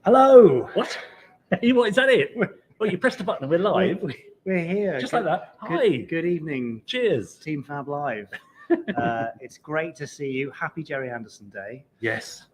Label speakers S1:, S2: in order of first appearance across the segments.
S1: Hello.
S2: What? Hey, what is that? It? Well, you pressed the button and we're live.
S1: We're here.
S2: Just like that. Hi.
S1: Good evening.
S2: Cheers.
S1: Team Fab Live. It's great to see you. Happy Gerry Anderson Day.
S2: Yes.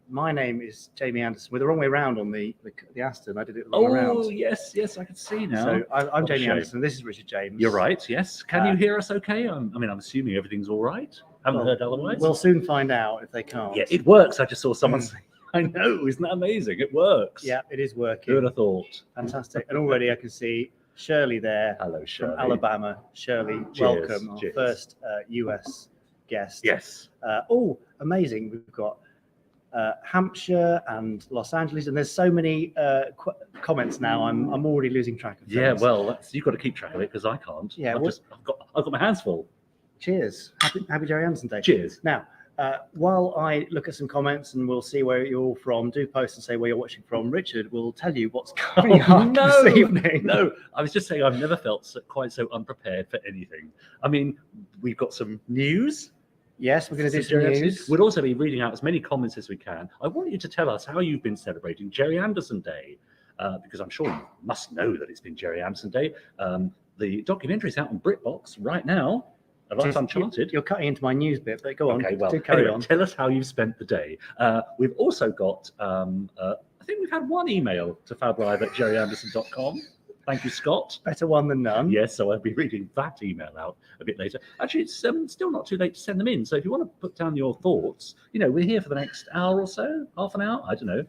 S1: My name is Jamie Anderson. We're the wrong way around on the Aston. I did it the wrong way around.
S2: Oh, yes, I can see now.
S1: So I'm Jamie Anderson. This is Richard James.
S2: You're right, yes. Can you hear us okay? I'm assuming everything's all right. Haven't heard otherwise.
S1: We'll soon find out if they can't.
S2: Yeah, it works. I just saw someone say, I know, isn't that amazing? It works.
S1: Yeah, it is working.
S2: Who would have thought?
S1: Fantastic. And already I can see Shirley there.
S2: Hello, Shirley.
S1: From Alabama. Shirley,
S2: Cheers.
S1: welcome. Our
S2: Cheers.
S1: first US guest.
S2: Yes.
S1: Amazing. We've got Hampshire and Los Angeles, and there's so many comments now. I'm already losing track of things.
S2: Yeah, well, you've got to keep track of it because I can't.
S1: Yeah,
S2: I've got my hands full.
S1: Cheers. Happy Gerry Anderson Day.
S2: Cheers.
S1: Now, while I look at some comments and we'll see where you're all from, do post and say where you're watching from. Richard will tell you what's coming up this evening.
S2: No, I was just saying I've never felt quite so unprepared for anything. I mean, we've got some news.
S1: Yes, we're going to do some news.
S2: We'll also be reading out as many comments as we can. I want you to tell us how you've been celebrating Gerry Anderson Day, because I'm sure you must know that it's been Gerry Anderson Day. The documentary is out on Britbox right now. Life Uncharted.
S1: You're cutting into my news bit, but go on.
S2: Okay, well,
S1: carry on.
S2: Tell us how you've spent the day. We've also got, I think we've had one email to fablive@gerryanderson.com. Thank you, Scott.
S1: Better one than none.
S2: Yes, so I'll be reading that email out a bit later. Actually, it's still not too late to send them in. So if you want to put down your thoughts, we're here for the next hour or so, half an hour, I don't know.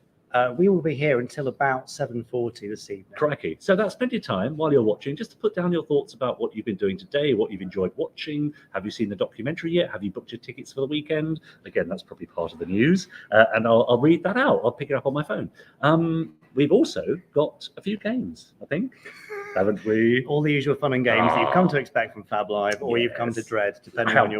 S1: We will be here until about 7:40 this evening.
S2: Crikey. So that's plenty of time while you're watching, just to put down your thoughts about what you've been doing today, what you've enjoyed watching. Have you seen the documentary yet? Have you booked your tickets for the weekend? Again, that's probably part of the news. And I'll read that out. I'll pick it up on my phone. We've also got a few games, I think. Haven't we?
S1: All the usual fun and games that you've come to expect from Fab Live, or you've come to dread, depending on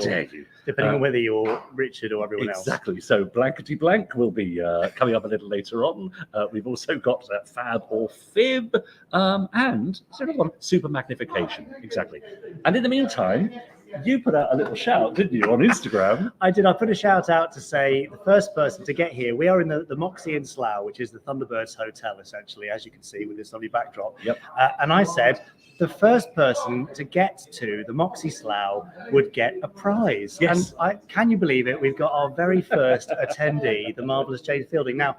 S1: whether you're Richard or everyone else.
S2: Exactly. So Blankety Blank will be coming up a little later on. We've also got FAB or FIB, and sort of super magnification. Exactly. And in the meantime, you put out a little shout, didn't you, on Instagram?
S1: I did. I put a shout out to say the first person to get here. We are in the Moxie in Slough, which is the Thunderbirds Hotel, essentially, as you can see with this lovely backdrop.
S2: Yep.
S1: And I said the first person to get to the Moxie Slough would get a prize.
S2: Yes.
S1: And can you believe it? We've got our very first attendee, the marvellous James Fielding. Now,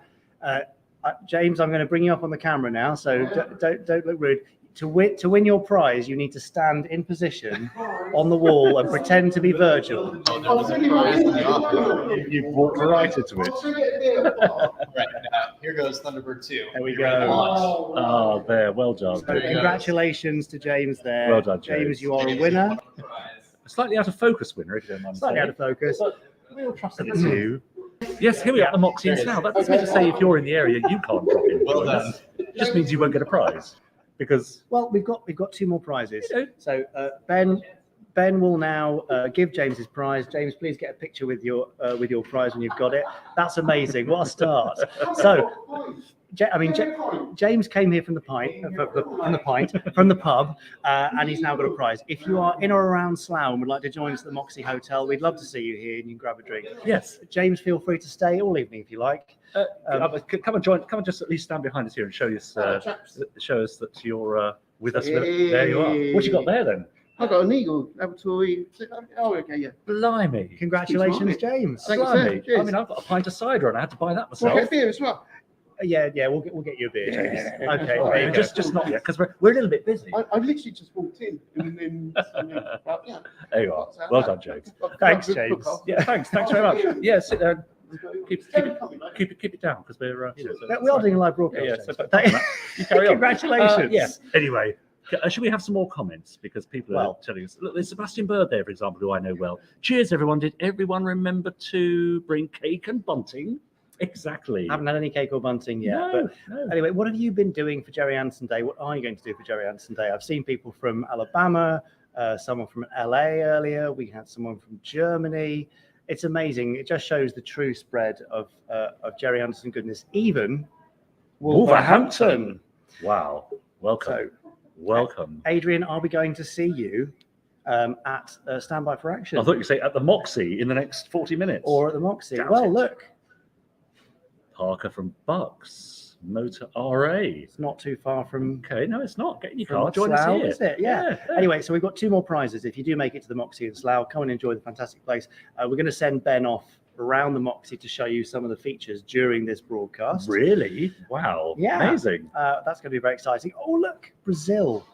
S1: James, I'm going to bring you up on the camera now, so don't look rude. To win your prize, you need to stand in position on the wall and pretend to be Virgil.
S2: You've walked right into it.
S3: Right, here goes Thunderbird 2.
S1: There we go.
S2: Oh, there. Well done.
S1: So congratulations to James there.
S2: Well done, James.
S1: You are a winner.
S2: A slightly out of focus winner, if you don't mind.
S1: Slightly out of focus.
S2: But we'll trust it to you. Yes, here we are at the Moxie in Slough. That doesn't mean to say if you're in the area, you can't drop in.
S3: Well done.
S2: It just means you won't get a prize. Because
S1: we've got two more prizes. So Ben will now give James his prize. James, please get a picture with your prize when you've got it. That's amazing. What a start. So James came here from the pub, and he's now got a prize. If you are in or around Slough and would like to join us at the Moxie Hotel, we'd love to see you here, and you can grab a drink.
S2: Yes,
S1: James, feel free to stay all evening if you like.
S2: Come and join. Come and just at least stand behind us here and show us that you're with us.
S4: Hey.
S2: There you are. What you got there then?
S4: I've got an eagle laboratory. Oh, okay, yeah.
S2: Blimey!
S1: Congratulations, James.
S4: Thanks,
S2: Blimey!
S4: sir.
S2: I mean, I've got a pint of cider and I had to buy that myself.
S4: We'll get beer as well.
S1: Yeah, we'll get you a beer, James.
S2: Yeah.
S1: Okay,
S2: All
S1: there you
S2: right,
S1: go.
S2: just not yet because we're a little bit busy.
S4: I've literally just walked in. Yeah.
S2: There you are. Well done, James.
S1: Thanks, James.
S2: Yeah, thanks very much. Yeah, sit there. Keep it down because we're
S1: We are doing a live broadcast.
S2: Yeah,
S1: James.
S2: so you carry on.
S1: Congratulations.
S2: Yes. Anyway, should we have some more comments because people are telling us? Look, there's Sebastian Bird there, for example, who I know well. Cheers, everyone! Did everyone remember to bring cake and bunting? Exactly.
S1: I haven't had any cake or bunting yet.
S2: No.
S1: Anyway, what have you been doing for Gerry Anderson Day? What are you going to do for Gerry Anderson Day? I've seen people from Alabama, someone from LA earlier. We had someone from Germany. It's amazing. It just shows the true spread of Gerry Anderson goodness. Even Wolverhampton.
S2: Wow. Welcome. Welcome.
S1: Adrian, are we going to see you at Standby for Action?
S2: I thought you'd say at the Moxie in the next 40 minutes.
S1: Or at the Moxie.
S2: Doubt
S1: well,
S2: it.
S1: look.
S2: Parker from Bucks Motor RA.
S1: It's not too far from
S2: Okay, no, it's not. Get in your
S1: from
S2: car, join us
S1: Slough,
S2: here.
S1: is it? Yeah. Anyway, so we've got 2 more prizes. If you do make it to the Moxie in Slough, come and enjoy the fantastic place. We're going to send Ben off around the Moxie to show you some of the features during this broadcast.
S2: Really? Wow.
S1: Yeah.
S2: Amazing.
S1: That's going to be very exciting. Oh, look, Brazil.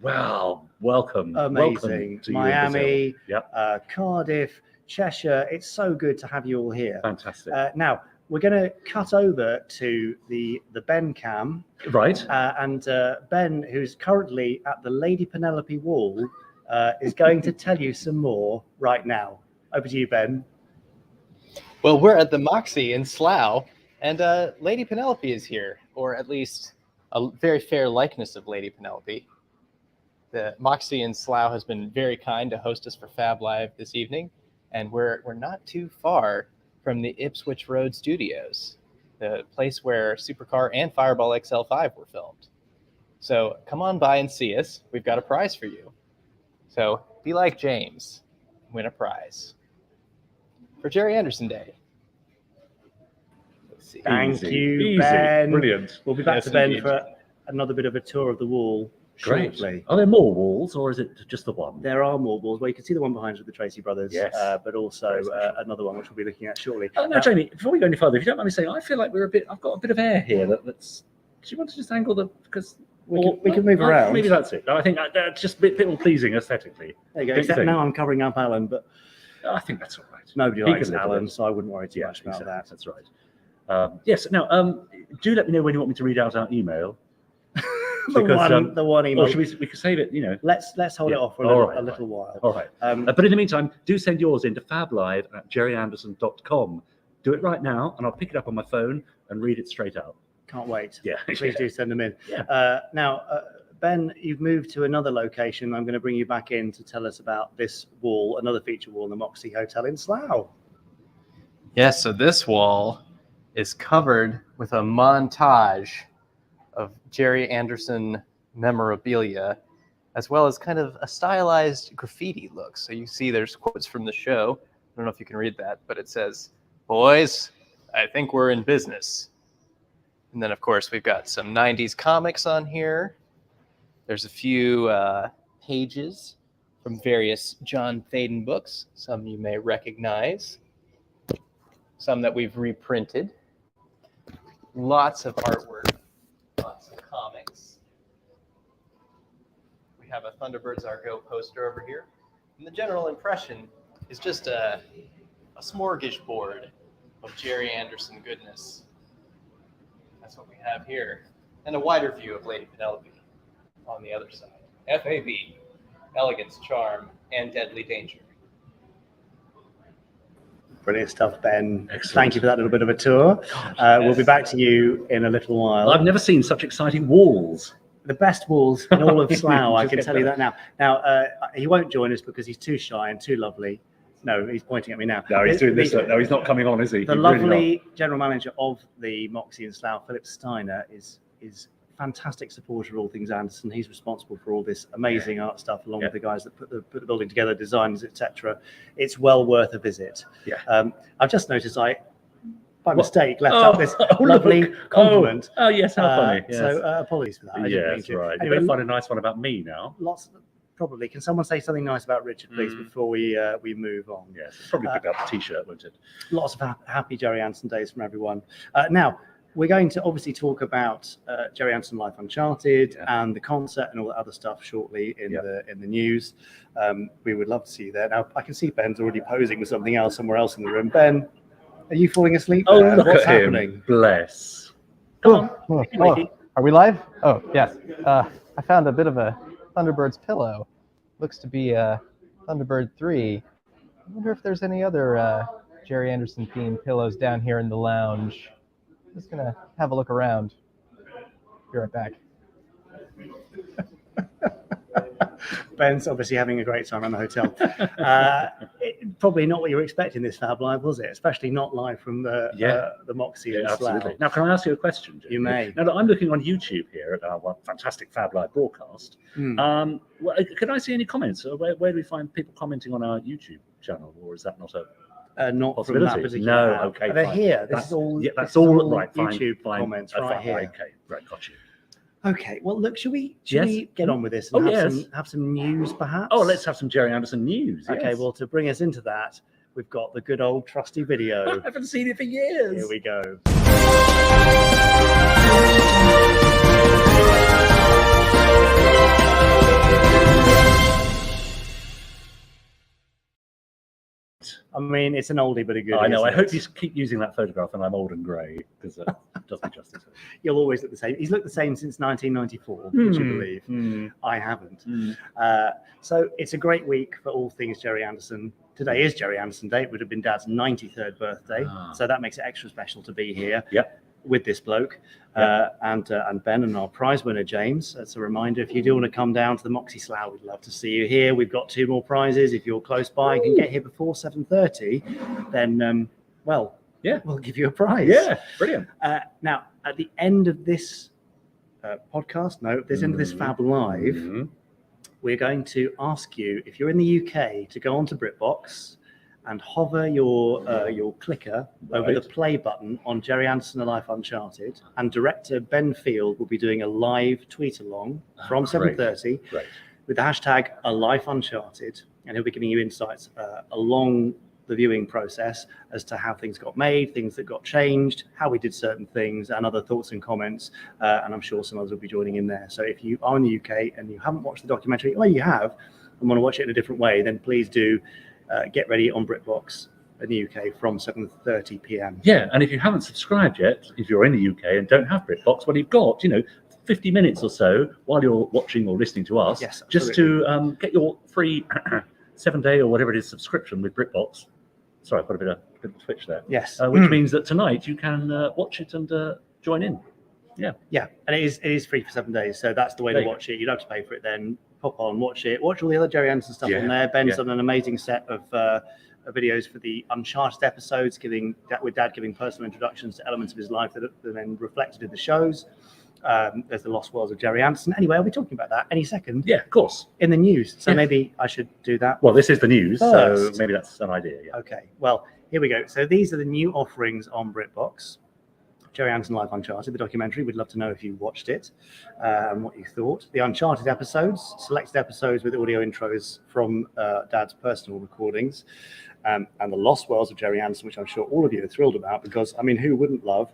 S2: Wow. Welcome.
S1: Amazing.
S2: Welcome to
S1: Miami,
S2: you in Brazil. Yep.
S1: Cardiff, Cheshire. It's so good to have you all here.
S2: Fantastic.
S1: Now, we're going to cut over to the Ben cam.
S2: Right.
S1: And Ben, who's currently at the Lady Penelope wall, is going to tell you some more right now. Over to you, Ben.
S3: Well, we're at the Moxie in Slough, and Lady Penelope is here, or at least a very fair likeness of Lady Penelope. The Moxie in Slough has been very kind to host us for Fab Live this evening, and we're not too far from the Ipswich Road Studios, the place where Supercar and Fireball XL5 were filmed. So come on by and see us. We've got a prize for you. So be like James, win a prize for Gerry Anderson Day. Let's see.
S1: Thank you,
S2: Easy.
S1: Ben.
S2: Brilliant.
S1: We'll be back
S3: Yes,
S1: to Ben
S3: indeed.
S1: for another bit of a tour of the wall
S2: Great.
S1: shortly.
S2: Are there more walls, or is it just the one?
S1: There are more walls. Well, you can see the one behind with the Tracy brothers,
S2: Yes.
S1: but also
S2: Very special.
S1: another one which we'll be looking at shortly.
S2: Oh, no, Jamie, before we go any further, if you don't mind me saying, I feel like I've got a bit of air here that's, do you want to just angle because
S1: we can move around.
S2: Maybe that's it. No, I think that's just a bit more pleasing aesthetically.
S1: There you go.
S2: Don't you
S1: Except
S2: think?
S1: now I'm covering up Alan, but
S2: I think that's all right.
S1: nobody
S2: He
S1: likes
S2: can live with
S1: Alan,
S2: it.
S1: so I wouldn't worry too
S2: Yeah,
S1: much about
S2: exactly.
S1: that.
S2: That's right. Yes. Now, do let me know when you want me to read out our email.
S1: The one email.
S2: Or we could save it,
S1: Let's hold
S2: Yeah.
S1: it off for
S2: All
S1: a little while.
S2: All right.
S1: Um,
S2: But in the meantime, do send yours in to fablive@gerryanderson.com. Do it right now, and I'll pick it up on my phone and read it straight out.
S1: Can't wait.
S2: Yeah.
S1: Please do send them in.
S2: Yeah.
S1: Now, Ben, you've moved to another location. I'm going to bring you back in to tell us about this wall, another feature wall in the Moxie Hotel in Slough.
S3: Yes, so this wall is covered with a montage of Gerry Anderson memorabilia, as well as kind of a stylized graffiti look. So you see there's quotes from the show. I don't know if you can read that, but it says, "Boys, I think we're in business." And then, of course, we've got some 90s comics on here. There's a few pages from various John Thaden books. Some you may recognize. Some that we've reprinted. Lots of artwork, lots of comics. We have a Thunderbirds Are Go poster over here. And the general impression is just a smorgasbord of Gerry Anderson goodness. That's what we have here. And a wider view of Lady Penelope on the other side. FAB, elegance, charm, and deadly danger.
S1: Brilliant stuff, Ben.
S2: Excellent.
S1: Thank you for that little bit of a tour. We'll be back to you in a little while.
S2: I've never seen such exciting walls.
S1: The best walls in all of Slough, I
S2: Just
S1: can
S2: get
S1: tell you
S2: better.
S1: that now. Now, he won't join us because he's too shy and too lovely. No, he's pointing at me now.
S2: No, he's doing this.
S1: The-
S2: No, he's not coming on, is he?
S1: The
S2: He's really not.
S1: lovely general manager of the Moxie in Slough, Philip Steiner, is fantastic supporter of all things Anderson. He's responsible for all this amazing art stuff, along with the guys that put the building together, designers, etc. It's well worth a visit.
S2: Yeah.
S1: I've just noticed by mistake, left out this lovely
S2: look.
S1: compliment.
S2: Oh, yes, how funny. Yes.
S1: So apologies for that. I didn't mean
S2: Yes,
S1: to.
S2: right. You
S1: Anyway,
S2: better find a nice one about me now.
S1: probably. Can someone say something nice about Richard, please, before we move on?
S2: Yes, probably pick up the T-shirt, won't it?
S1: Lots of happy Gerry Anderson days from everyone. Now, we're going to obviously talk about Gerry Anderson Life Uncharted and the concert and all that other stuff shortly in the news. We would love to see you there. Now, I can see Ben's already posing with something else somewhere else in the room. Ben, are you falling asleep?
S2: Oh,
S1: there?
S2: look
S1: What's
S2: at him.
S1: happening?
S2: Bless. Come on.
S3: Oh, are we live? Oh, yes. I found a bit of a Thunderbirds pillow. Looks to be a Thunderbird 3. I wonder if there's any other Gerry Anderson themed pillows down here in the lounge. Just gonna have a look around. Be right back.
S1: Ben's obviously having a great time around the hotel. Probably not what you were expecting this Fab Live, was it? Especially not live from the Moxie in Slough.
S2: Absolutely. Now, can I ask you a question, Jamie?
S1: You may.
S2: Now, that I'm looking on YouTube here at our fantastic Fab Live broadcast. Can I see any comments? Where do we find people commenting on our YouTube channel, or is that not a
S1: Not from that
S2: Possibility.
S1: particular
S2: No,
S1: app.
S2: okay,
S1: They're
S2: fine.
S1: here. This
S2: That's-
S1: is all.
S2: Yeah,
S1: this
S2: that's
S1: is
S2: all right. Fine,
S1: YouTube
S2: fine,
S1: comments right here.
S2: Okay, right, got you.
S1: Okay. Well, look. Should we
S2: Yes.
S1: get on with this and
S2: Oh,
S1: have
S2: yes.
S1: some news, perhaps?
S2: Oh, let's have some Gerry Anderson news.
S1: Okay.
S2: yes.
S1: Well, to bring us into that, we've got the good old trusty video.
S2: I haven't seen it for years.
S1: Here we go. I mean, it's an oldie but a goodie.
S2: I know. I
S1: isn't
S2: hope
S1: it?
S2: you keep using that photograph, and I'm old and grey because it does me justice.
S1: You'll always look the same. He's looked the same since 1994. Would you believe? I haven't. So it's a great week for all things Gerry Anderson. Today is Gerry Anderson Day. It would have been Dad's 93rd birthday, so that makes it extra special to be here.
S2: Yep.
S1: With this bloke and Ben and our prize winner James. That's a reminder. If you do want to come down to the Moxie Slough, we'd love to see you here. We've got 2 more prizes. If you're close by and can get here before 7:30, then we'll give you a prize.
S2: Yeah, brilliant.
S1: Now at the end of this podcast, end of this Fab Live, we're going to ask you, if you're in the UK, to go onto Britbox and hover your clicker over the play button on Gerry Anderson, A Life Uncharted, and director Ben Field will be doing a live tweet along from 7:30 with the hashtag A Life Uncharted, and he'll be giving you insights along the viewing process as to how things got made, things that got changed, how we did certain things, and other thoughts and comments. And I'm sure some others will be joining in there. So if you are in the UK and you haven't watched the documentary, or you have and want to watch it in a different way, then please do. Get ready on Britbox in the UK from 7:30 p.m.
S2: Yeah, and if you haven't subscribed yet, if you're in the UK and don't have Britbox, well, you've got 50 minutes or so while you're watching or listening to us,
S1: Yes,
S2: just to get your free 7-day or whatever it is subscription with Britbox. Sorry, I've got a bit of twitch there.
S1: Yes,
S2: which means that tonight you can watch it and join in. Yeah,
S1: and it is free for 7 days, so that's the way to watch it. You don't have to pay for it then. Pop on, watch it, watch all the other Gerry Anderson stuff on there. Ben's done an amazing set of videos for the Uncharted episodes, with Dad giving personal introductions to elements of his life that are then reflected in the shows. There's the Lost Worlds of Gerry Anderson. Anyway, I'll be talking about that any second.
S2: Yeah, of course.
S1: In the news, so maybe I should do that.
S2: Well, this is the news,
S1: first.
S2: so maybe that's an idea. Yeah.
S1: Okay, well, here we go. So these are the new offerings on Britbox. Gerry Anderson Life Uncharted, the documentary. We'd love to know if you watched it and what you thought. The Uncharted episodes, selected episodes with audio intros from Dad's personal recordings, and the Lost Worlds of Gerry Anderson, which I'm sure all of you are thrilled about, because, I mean, who wouldn't love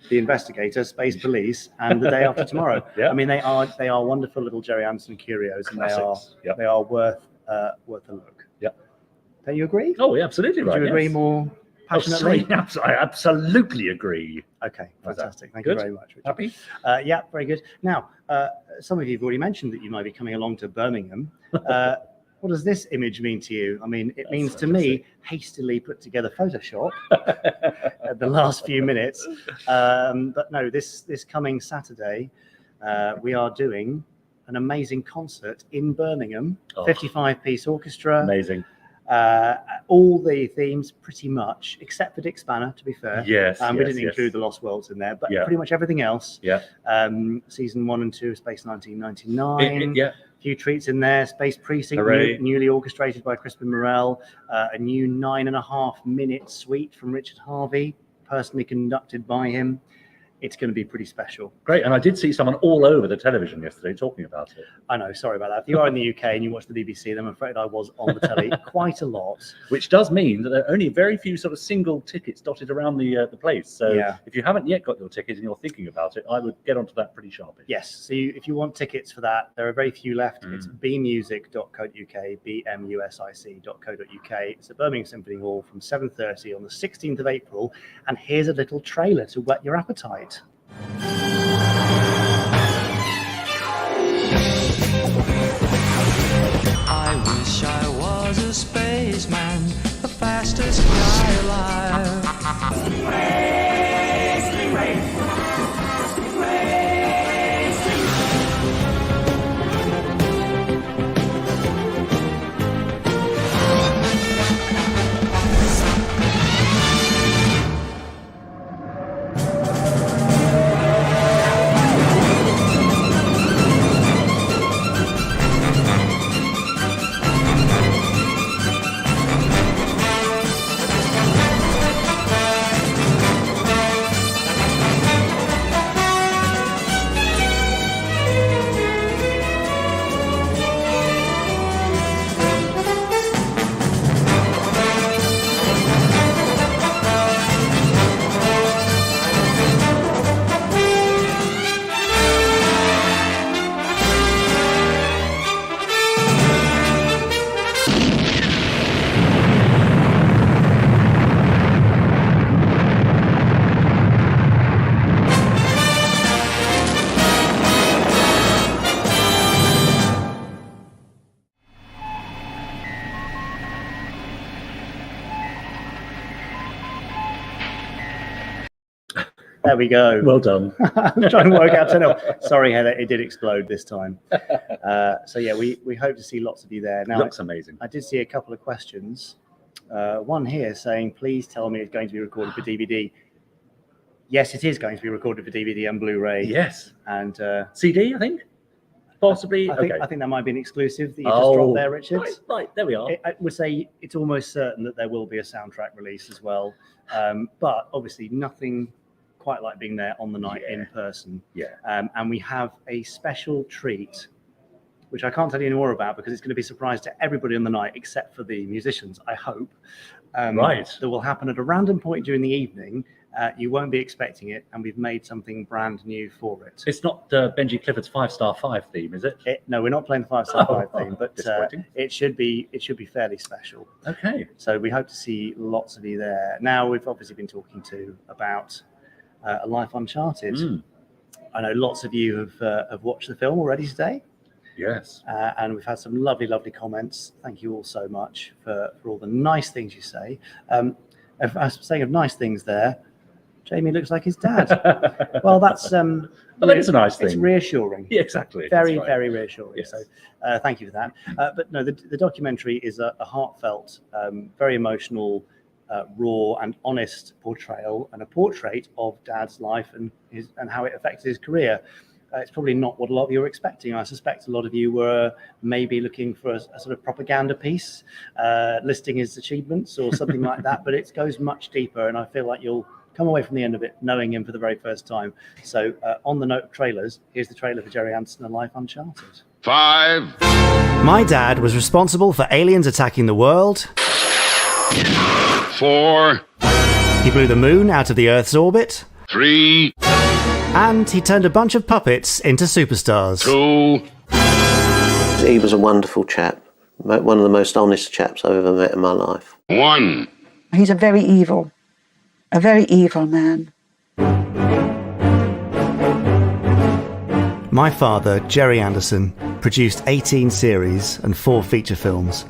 S1: The Investigator, Space Police, and The Day After Tomorrow? I mean, they are wonderful little Gerry Anderson curios,
S2: Classics.
S1: and they are worth a look.
S2: Yep.
S1: Don't you agree?
S2: Oh, yeah, absolutely right.
S1: Do you agree more passionately?
S2: I absolutely agree.
S1: Okay, fantastic. Thank you very much, Richard.
S2: Happy?
S1: Yeah, very good. Now, some of you have already mentioned that you might be coming along to Birmingham. What does this image mean to you? I mean, it means to me hastily put together Photoshop at the last few minutes. But no, this coming Saturday, we are doing an amazing concert in Birmingham, 55-piece orchestra.
S2: Amazing.
S1: All the themes pretty much, except for Dick Spanner, to be fair.
S2: Yes.
S1: We didn't include the Lost Worlds in there, but pretty much everything else.
S2: Yeah.
S1: Season 1 and 2 of Space 1999.
S2: Yeah.
S1: A few treats in there. Space Precinct, newly orchestrated by Crispin Morel. A new 9.5-minute suite from Richard Harvey, personally conducted by him. It's going to be pretty special.
S2: Great. And I did see someone all over the television yesterday talking about it.
S1: I know. Sorry about that. If you are in the UK and you watch the BBC, then I'm afraid I was on the telly quite a lot.
S2: Which does mean that there are only very few sort of single tickets dotted around the place. So if you haven't yet got your ticket and you're thinking about it, I would get onto that pretty sharply.
S1: Yes. So if you want tickets for that, there are very few left. It's bmusic.co.uk, bmusic.co.uk. It's at Birmingham Symphony Hall from 7:30 on the 16th of April. And here's a little trailer to whet your appetite.
S5: I wish I was a spaceman, the fastest guy alive.
S1: There we go.
S2: Well done.
S1: I'm trying to work out 10-0. Sorry, Heather, it did explode this time. So yeah, we hope to see lots of you there. Now,
S2: Looks amazing.
S1: I did see a couple of questions. One here saying, please tell me it's going to be recorded for DVD. Yes, it is going to be recorded for DVD and Blu-ray.
S2: Yes.
S1: And
S2: CD, I think? Possibly.
S1: I think that might be an exclusive that you just dropped there, Richard.
S2: Right, there we are.
S1: I would say it's almost certain that there will be a soundtrack release as well. But obviously nothing quite like being there on the night in person.
S2: Yeah.
S1: And we have a special treat, which I can't tell you any more about because it's going to be a surprise to everybody on the night except for the musicians, I hope.
S2: Right.
S1: That will happen at a random point during the evening. You won't be expecting it, and we've made something brand new for it.
S2: It's not Benji Clifford's 5-Star 5 theme, is it?
S1: No, we're not playing the 5-Star 5 theme, but
S2: disappointing.
S1: it should be fairly special.
S2: Okay.
S1: So we hope to see lots of you there. Now, we've obviously been talking about A Life Uncharted. I know lots of you have watched the film already today.
S2: Yes.
S1: And we've had some lovely, lovely comments. Thank you all so much for all the nice things you say. If I was saying of nice things there, Jamie looks like his dad. Well, that's
S2: well, that is a nice thing.
S1: It's reassuring.
S2: Yeah, exactly.
S1: Very,
S2: That's right.
S1: very reassuring.
S2: Yes.
S1: So thank you for that. But no, the documentary is a heartfelt, very emotional, raw and honest portrayal and a portrait of Dad's life and how it affected his career. It's probably not what a lot of you were expecting. I suspect a lot of you were maybe looking for a sort of propaganda piece, listing his achievements or something like that. But it goes much deeper, and I feel like you'll come away from the end of it knowing him for the very first time. So on the note of trailers, here's the trailer for Gerry Anderson and Life Uncharted.
S6: 5.
S1: My dad was responsible for aliens attacking the world.
S6: 4.
S1: He blew the moon out of the Earth's orbit.
S6: 3.
S1: And he turned a bunch of puppets into superstars.
S6: 2.
S7: He was a wonderful chap, one of the most honest chaps I've ever met in my life.
S6: 1.
S8: He's a very evil man.
S1: My father, Gerry Anderson, produced 18 series and 4 feature films,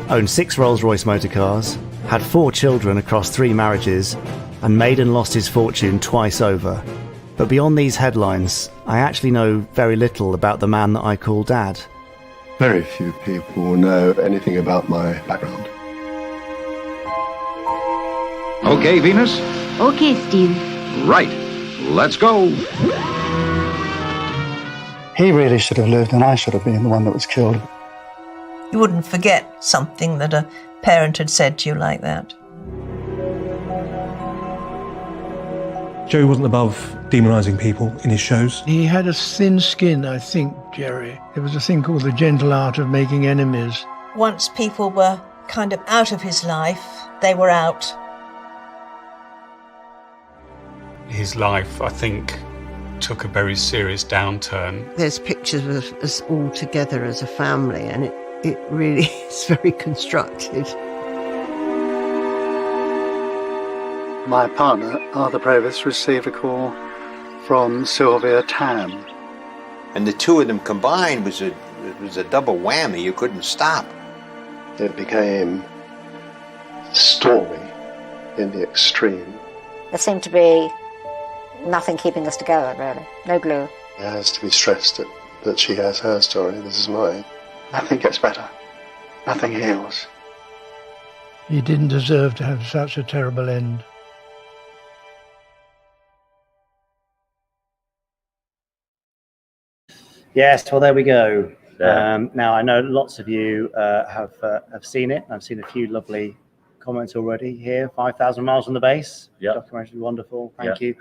S1: owned 6 Rolls-Royce motor cars, had 4 children across 3 marriages, and made and lost his fortune twice over. But beyond these headlines, I actually know very little about the man that I call Dad.
S4: Very few people know anything about my background.
S6: Okay, Venus?
S9: Okay, Steve.
S6: Right. Let's go.
S10: He really should have lived, and I should have been the one that was killed.
S11: You wouldn't forget something that a parent had said to you like that.
S12: Gerry wasn't above demonising people in his shows.
S13: He had a thin skin, I think, Gerry. There was a thing called the gentle art of making enemies.
S11: Once people were kind of out of his life, they were out.
S14: His life, I think, took a very serious downturn.
S15: There's pictures of us all together as a family, and it really is very constructed.
S10: My partner, Arthur Provis, received a call from Sylvia Tam.
S16: And the two of them combined was a double whammy. You couldn't stop.
S10: It became stormy in the extreme.
S9: There seemed to be nothing keeping us together, really. No glue.
S10: It has to be stressed that she has her story, this is mine. Nothing gets better. Nothing heals.
S13: He didn't deserve to have such a terrible end.
S1: Yes, well, there we go.
S2: Yeah.
S1: Now, I know lots of you have seen it. I've seen a few lovely comments already here. 5,000 miles from the base.
S2: Yeah.
S1: Documentary, wonderful. Thank you.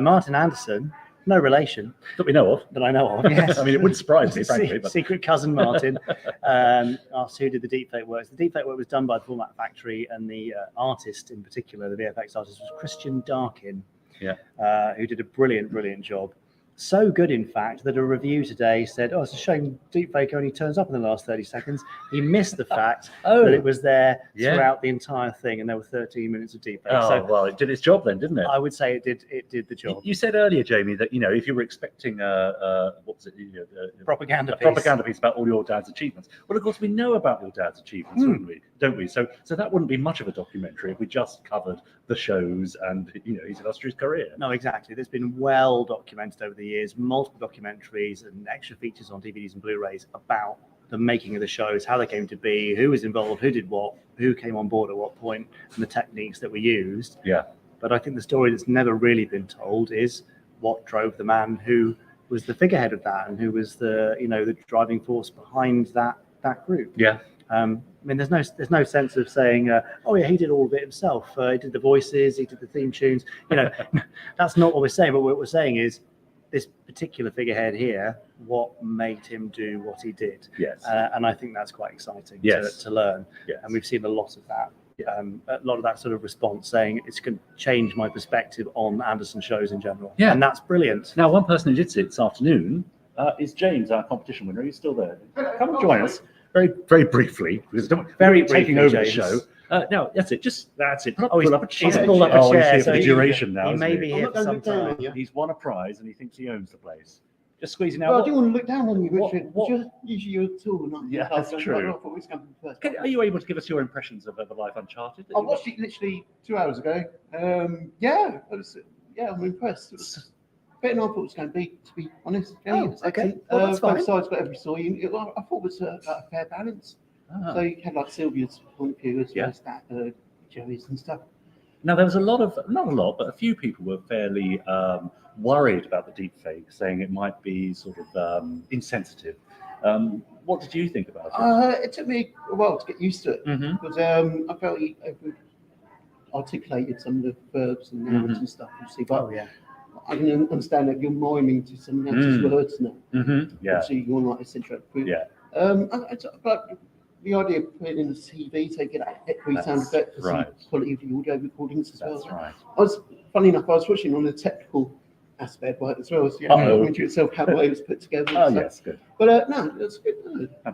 S1: Martin Anderson, no relation.
S2: That we know of.
S1: That I know of, yes.
S2: I mean, it wouldn't surprise me, frankly. But...
S1: Secret cousin Martin asked who did the deepfake work. The deepfake work was done by the Format Factory, and the artist in particular, the VFX artist, was Christian Darkin, who did a brilliant, brilliant job. So good, in fact, that a review today said, "Oh, it's a shame deepfake only turns up in the last 30 seconds." He missed the fact that it was there throughout the entire thing, and there were 13 minutes of deepfake.
S2: Oh,
S1: So
S2: well, it did its job then, didn't it?
S1: I would say it did the job.
S2: You said earlier, Jamie, that if you were expecting what was it,
S1: propaganda
S2: piece about all your dad's achievements. Well, of course, we know about your dad's achievements, wouldn't we? Don't we? So that wouldn't be much of a documentary if we just covered the shows and his illustrious career.
S1: No, exactly. There's been well documented over the years, multiple documentaries and extra features on DVDs and Blu-rays about the making of the shows, how they came to be, who was involved, who did what, who came on board at what point, and the techniques that were used.
S2: Yeah.
S1: But I think the story that's never really been told is what drove the man who was the figurehead of that and who was the the driving force behind that group.
S2: Yeah.
S1: I mean, there's no sense of saying, oh yeah, he did all of it himself. He did the voices, he did the theme tunes. That's not what we're saying. But what we're saying is this particular figurehead here, what made him do what he did.
S2: Yes.
S1: And I think that's quite exciting to learn.
S2: Yes.
S1: And we've seen a lot of that. A lot of that sort of response saying it's going to change my perspective on Anderson shows in general.
S2: Yeah.
S1: And that's brilliant.
S2: Now, one person who did see it this afternoon is James, our competition winner. He's still there. Come and join us very, very briefly. Because
S1: very
S2: taking
S1: briefly,
S2: over
S1: James.
S2: the show. No, that's it. That's it.
S1: He's
S2: pulled up a chair.
S1: He's pulled up a chair.
S2: He's here for the duration now.
S1: He may be here for some time.
S2: He's won a prize and he thinks he owns the place. Just squeezing out.
S4: Well, I do want to look down on you, Richard.
S2: What?
S4: Just usually you're a tool. Not
S2: That's true.
S4: I thought it was coming first.
S2: Are you able to give us your impressions of Life Uncharted?
S4: I watched it literally 2 hours ago. I'm impressed. It was better than I thought it was going to be honest. Yeah,
S1: Oh, okay. Well, that's
S4: both
S1: fine.
S4: sides got every story. I thought it was a fair balance. So you had like Sylvia's point of view as well as that, Jerry's and stuff.
S2: Now, there was not a lot, but a few people were fairly worried about the deepfake, saying it might be sort of insensitive. What did you think about it?
S4: It took me a while to get used to it because I felt he articulated some of the verbs and nouns and stuff. You see, but I can understand that you're miming to someone else's words now.
S2: Yeah.
S4: So you want like a central proof.
S2: Yeah.
S4: But the idea of putting in the TV to get that echoey sound effect for some quality of the audio recordings as well.
S2: That's right.
S4: Funny enough, I was watching on the technical aspect right as well. So you know yourself how it was put together.
S2: Oh, yes, good.
S4: But no, that's good. I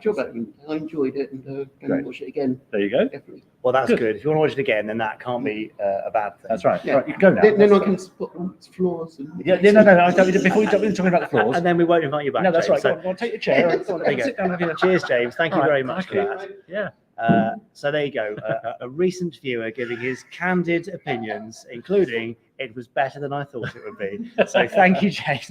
S4: enjoyed it and going to watch it again.
S2: There you go.
S4: Definitely.
S1: Well, that's good. If you want to watch it again, then that can't be a bad thing.
S2: That's right.
S4: Yeah.
S2: Right, you can go now.
S4: Then I can spot all its flaws. And
S2: No. Before you jump into talking about the flaws.
S1: And then we won't invite you back.
S2: No, that's
S1: James.
S2: right. Go on, take your chair.
S1: There you go.
S2: Sit down and have your
S1: Cheers, James. Thank you
S2: All right,
S1: very much for
S2: thank
S1: that.
S2: Yeah.
S1: So there you go. A recent viewer giving his candid opinions, including it was better than I thought it would be. So thank you, James.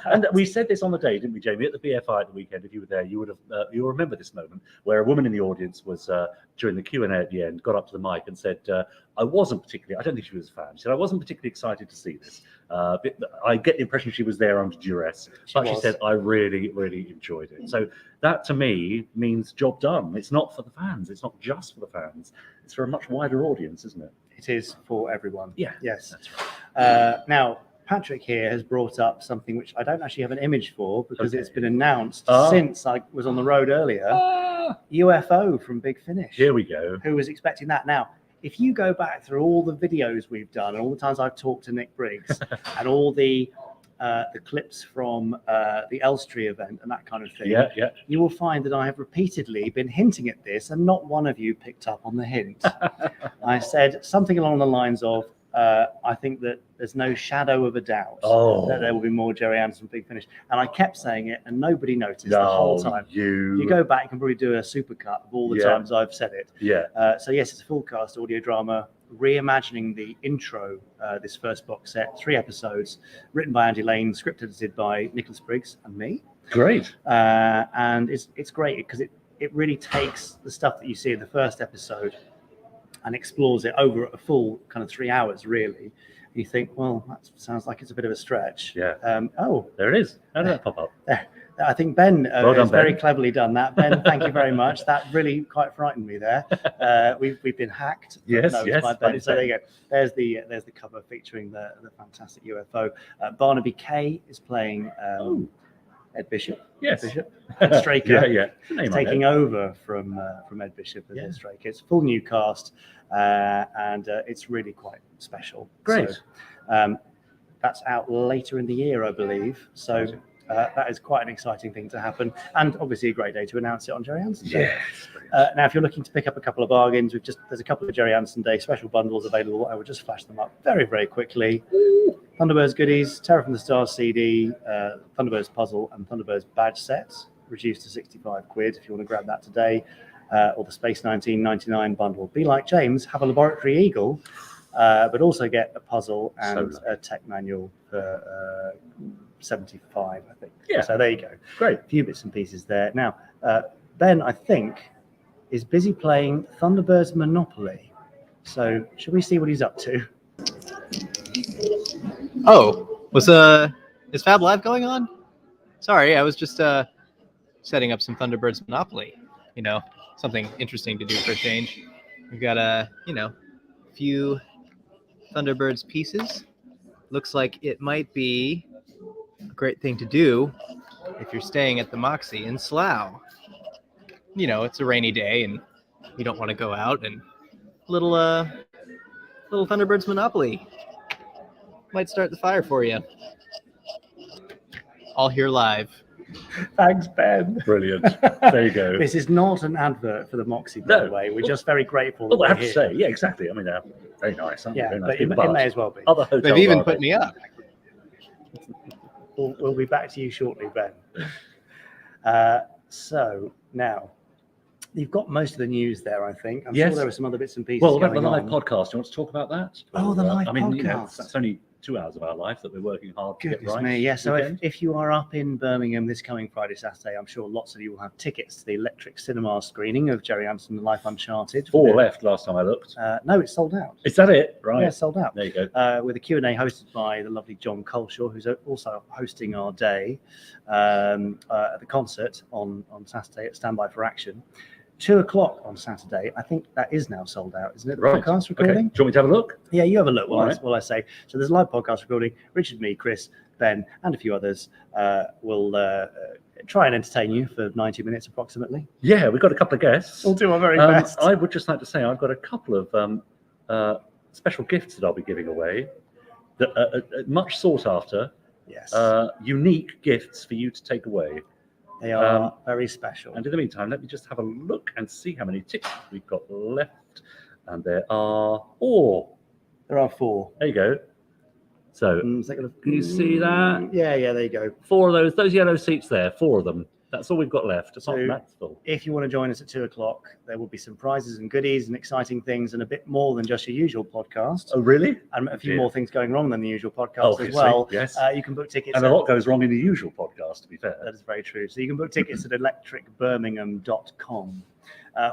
S2: And we said this on the day, didn't we, Jamie? At the BFI at the weekend, if you were there, you would have you'll remember this moment where a woman in the audience was during the Q&A at the end, got up to the mic and said, I don't think she was a fan. She said, I wasn't particularly excited to see this. I get the impression she was there under duress, but she said, I really, really enjoyed it. So that to me means job done. It's not for the fans. It's not just for the fans. It's for a much wider audience, isn't it?
S1: It is for everyone.
S2: Yeah.
S1: Yes.
S2: That's right.
S1: Now, Patrick here has brought up something which I don't actually have an image for because it's been announced since I was on the road earlier. UFO from Big Finish.
S2: Here we go.
S1: Who was expecting that? Now, if you go back through all the videos we've done and all the times I've talked to Nick Briggs and all the clips from the Elstree event and that kind of thing, you will find that I have repeatedly been hinting at this and not one of you picked up on the hint. I said something along the lines of, I think that there's no shadow of a doubt that there will be more Gerry Anderson Big Finish. And I kept saying it and nobody noticed the whole time. You go back, you can probably do a supercut of all the times I've said it. So yes, it's a full cast audio drama reimagining the intro, this first box set, 3 episodes, written by Andy Lane, script edited by Nicholas Briggs and me.
S2: Great.
S1: And it's great because it really takes the stuff that you see in the first episode and explores it over a full kind of 3 hours, really. You think, well, that sounds like it's a bit of a stretch.
S2: Yeah.
S1: There
S2: it is. How did that pop up?
S1: There. I think Ben has very cleverly done that. Ben, thank you very much. That really quite frightened me there. We've been hacked.
S2: Yes.
S1: By Ben. So there you go. There's the cover featuring the fantastic UFO. Barnaby Kay is playing Ed Bishop.
S2: Yes.
S1: Bishop. Straker. Taking over from Ed Bishop as Ed Straker. It's a full new cast, and it's really quite special.
S2: Great.
S1: So, that's out later in the year, I believe. So that is quite an exciting thing to happen, and obviously a great day to announce it on Gerry Anderson Day.
S2: Yes.
S1: Now, if you're looking to pick up a couple of bargains, there's a couple of Gerry Anderson Day special bundles available. I will just flash them up very, very quickly. Thunderbirds goodies, Terror from the Stars CD, Thunderbirds puzzle, and Thunderbirds badge sets, reduced to 65 quid if you want to grab that today. Or the Space 1999 bundle. Be like James, have a laboratory eagle, but also get a puzzle and a tech manual for 75, I think.
S2: Yeah.
S1: So there you go.
S2: Great.
S1: A few bits and pieces there. Now, Ben, I think, is busy playing Thunderbirds Monopoly. So should we see what he's up to?
S3: Oh, is FAB Live going on? Sorry, I was just setting up some Thunderbirds Monopoly. You know, something interesting to do for a change. We've got a few Thunderbirds pieces. Looks like it might be a great thing to do if you're staying at the Moxie in Slough. You know, it's a rainy day and you don't want to go out, and little Thunderbirds Monopoly might start the fire for you. All here live.
S1: Thanks, Ben.
S2: Brilliant. There you go.
S1: This is not an advert for the Moxie, by the way. We're just very grateful.
S2: Well, I have to say, yeah, exactly. I mean, they're very nice, aren't they?
S1: Yeah,
S2: Very nice
S1: but
S2: people,
S1: it may as well be.
S2: Other hotels
S3: They've even
S2: are
S3: put me up.
S1: We'll be back to you shortly, Ben. So now, you've got most of the news there, I think. I'm sure there are some other bits and pieces.
S2: Well, about the
S1: going
S2: live
S1: on.
S2: podcast. Do you want to talk about that?
S1: Oh, the live
S2: I mean,
S1: podcast.
S2: You know, that's only 2 hours of our life that we're working hard to get
S1: Goodness
S2: right.
S1: me, yeah. So
S2: Weekend.
S1: if you are up in Birmingham this coming Friday, Saturday, I'm sure lots of you will have tickets to the Electric Cinema screening of Gerry Anderson Life Uncharted.
S2: 4 left last time I looked.
S1: No, it's sold out.
S2: Is that it? Right.
S1: Yeah, it's sold out.
S2: There you go.
S1: With a Q&A hosted by the lovely John Colshaw, who's also hosting our day at the concert on Saturday at Standby for Action. 2 o'clock on Saturday. I think that is now sold out, isn't it? The
S2: Right.
S1: podcast recording.
S2: Okay. Do you want me to have a look?
S1: Yeah, you have a look
S2: All right.
S1: while I say. So there's a live podcast recording. Richard, me, Chris, Ben, and a few others will try and entertain you for 90 minutes approximately.
S2: Yeah, we've got a couple of guests.
S1: We'll do our very best.
S2: I would just like to say I've got a couple of special gifts that I'll be giving away. That much sought after.
S1: Yes.
S2: Unique gifts for you to take away.
S1: They are very special.
S2: And in the meantime, let me just have a look and see how many tickets we've got left. And there are 4.
S1: There are 4.
S2: There you go. So, can you see that?
S1: Yeah, there you go.
S2: 4 of those yellow seats there, 4 of them. That's all we've got left. Apart from that's full.
S1: If you want to join us at 2 o'clock, there will be some prizes and goodies and exciting things and a bit more than just your usual podcast.
S2: Oh, really?
S1: And a few more things going wrong than the usual podcast
S2: Obviously,
S1: as well.
S2: yes.
S1: You can book tickets.
S2: And a lot goes wrong in the usual podcast, to be fair.
S1: That is very true. So you can book tickets at electricbirmingham.com.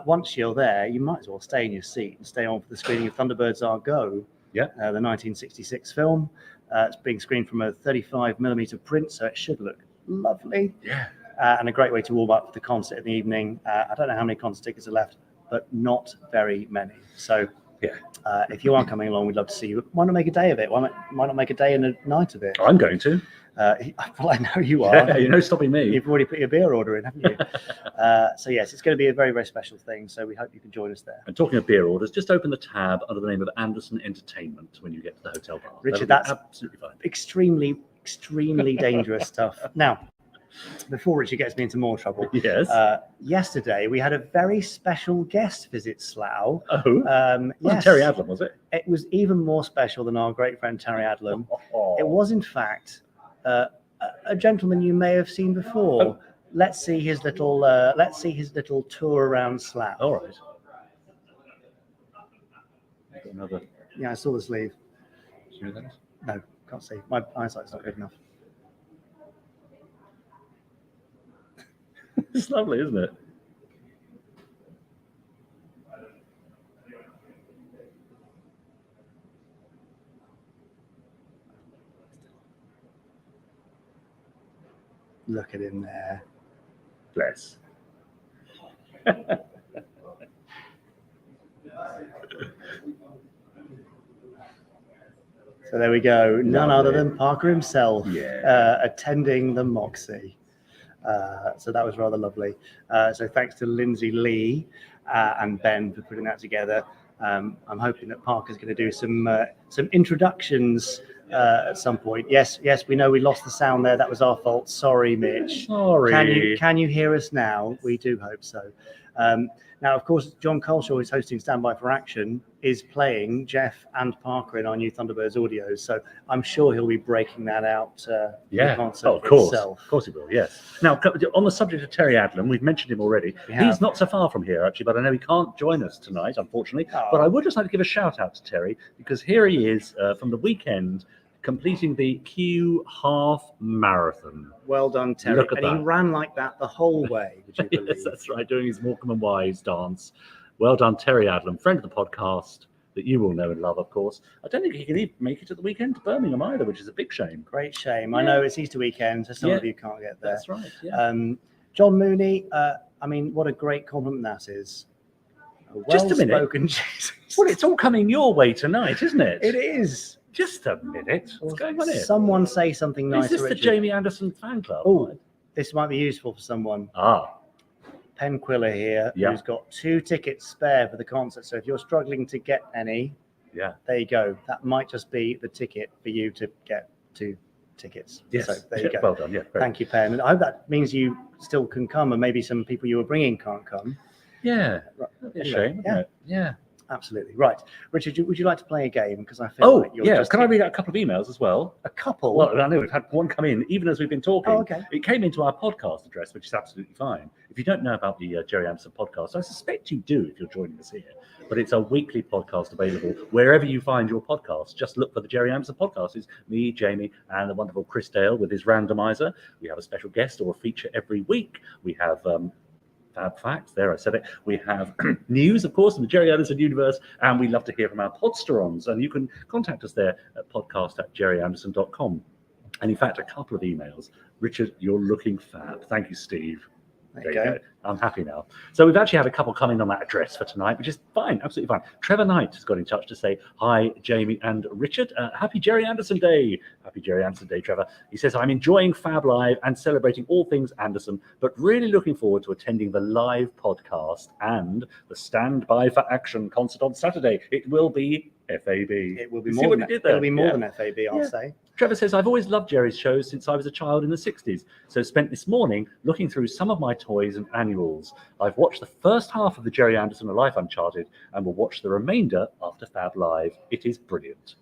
S1: Once you're there, you might as well stay in your seat and stay on for the screening of Thunderbirds Are Go, the 1966 film. It's being screened from a 35mm print, so it should look lovely.
S2: Yeah.
S1: And a great way to warm up for the concert in the evening. I don't know how many concert tickets are left, but not very many. So if you are coming along, we'd love to see you. Why not make a day of it? Why not make a day and a night of it?
S2: I'm going to.
S1: Well, I know you are.
S2: Yeah, you're no stopping me.
S1: You've already put your beer order in, haven't you? So yes, it's going to be a very, very special thing. So we hope you can join us there.
S2: And talking of beer orders, just open the tab under the name of Anderson Entertainment when you get to the hotel bar.
S1: Richard,
S2: That'll be
S1: that's
S2: absolutely fine.
S1: extremely dangerous stuff. Now, before Richard gets me into more trouble,
S2: yes.
S1: Yesterday we had a very special guest visit Slough.
S2: Oh,
S1: yes.
S2: Terry Adlam, was it?
S1: It was even more special than our great friend Terry Adlam. It was, in fact, a gentleman you may have seen before.
S2: Oh.
S1: Let's see his little tour around Slough.
S2: All right. Another.
S1: Yeah, I saw the sleeve.
S2: See what that is?
S1: No, can't see. My eyesight's not good enough.
S2: It's lovely, isn't it?
S1: Look at him there.
S2: Bless.
S1: So there we go. None other than Parker himself attending the Moxie. So that was rather lovely. So thanks to Lindsay Lee and Ben for putting that together. I'm hoping that Parker's going to do some introductions at some point. Yes, we know we lost the sound there. That was our fault. Sorry, Mitch.
S2: Sorry.
S1: Can you hear us now? We do hope so. Now, of course, John Culshaw, who's hosting Standby for Action, is playing Jeff and Parker in our new Thunderbirds audios. So I'm sure he'll be breaking that out for the concert
S2: of course.
S1: itself.
S2: Of course he will, yes. Now, on the subject of Terry Adlam, we've mentioned him already. He's not so far from here, actually, but I know he can't join us tonight, unfortunately.
S1: Oh.
S2: But I would just like to give a shout out to Terry, because here he is from the weekend, completing the Q half marathon.
S1: Well done, Terry.
S2: Look at
S1: and
S2: that.
S1: he ran like that the whole way, would you believe?
S2: Yes, that's right, doing his Morecambe and Wise dance. Well done, Terry Adlam, friend of the podcast that you will know and love, of course. I don't think he can even make it to the weekend to Birmingham either, which is a big shame.
S1: Great shame. I know it's Easter weekend, so some of you can't get there.
S2: That's right, yeah.
S1: John Mooney, I mean, what a great compliment that is.
S2: Just a minute.
S1: Well-spoken Jesus.
S2: Well, it's all coming your way tonight, isn't it?
S1: It is.
S2: Just a minute. What's going on here?
S1: Someone say something nice.
S2: Is this the Jamie Anderson fan club?
S1: Oh, this might be useful for someone. Pen Quiller here, who's got 2 tickets spare for the concert. So if you're struggling to get any, there you go. That might just be the ticket for you to get 2 tickets.
S2: Yes.
S1: So there you go.
S2: Well done. Yeah.
S1: Thank you, Pen. And I hope that means you still can come, and maybe some people you were bringing can't come.
S2: Yeah.
S1: Right.
S2: Shame. Yeah.
S1: Absolutely. Right. Richard, would you like to play a game? Because I feel like you're just...
S2: Can I read out a couple of emails as well?
S1: A couple?
S2: Well, I know we've had one come in, even as we've been talking.
S1: Oh, okay.
S2: It came into our podcast address, which is absolutely fine. If you don't know about the Gerry Anderson podcast, I suspect you do if you're joining us here. But it's a weekly podcast available wherever you find your podcast. Just look for the Gerry Anderson podcast. It's me, Jamie, and the wonderful Chris Dale with his randomizer. We have a special guest or a feature every week. We have... Fab facts, there I said it. We have news, of course, in the Gerry Anderson universe, and we love to hear from our podsterons. And you can contact us there at podcast@gerryanderson.com. And in fact, a couple of emails. Richard, you're looking fab. Thank you, Steve. There you go. I'm happy now. So we've actually had a couple come in on that address for tonight, which is fine, absolutely fine. Trevor Knight has got in touch to say, hi, Jamie and Richard. Happy Gerry Anderson Day. Happy Gerry Anderson Day, Trevor. He says, I'm enjoying Fab Live and celebrating all things Anderson, but really looking forward to attending the live podcast and the Standby for Action concert on Saturday. It will be FAB.
S1: It will be more than it'll be more than FAB, I'll say.
S2: Trevor says, I've always loved Gerry's shows since I was a child in the 60s, so spent this morning looking through some of my toys and annuals. I've watched the first half of the Gerry Anderson Life Uncharted and will watch the remainder after Fab Live. It is brilliant.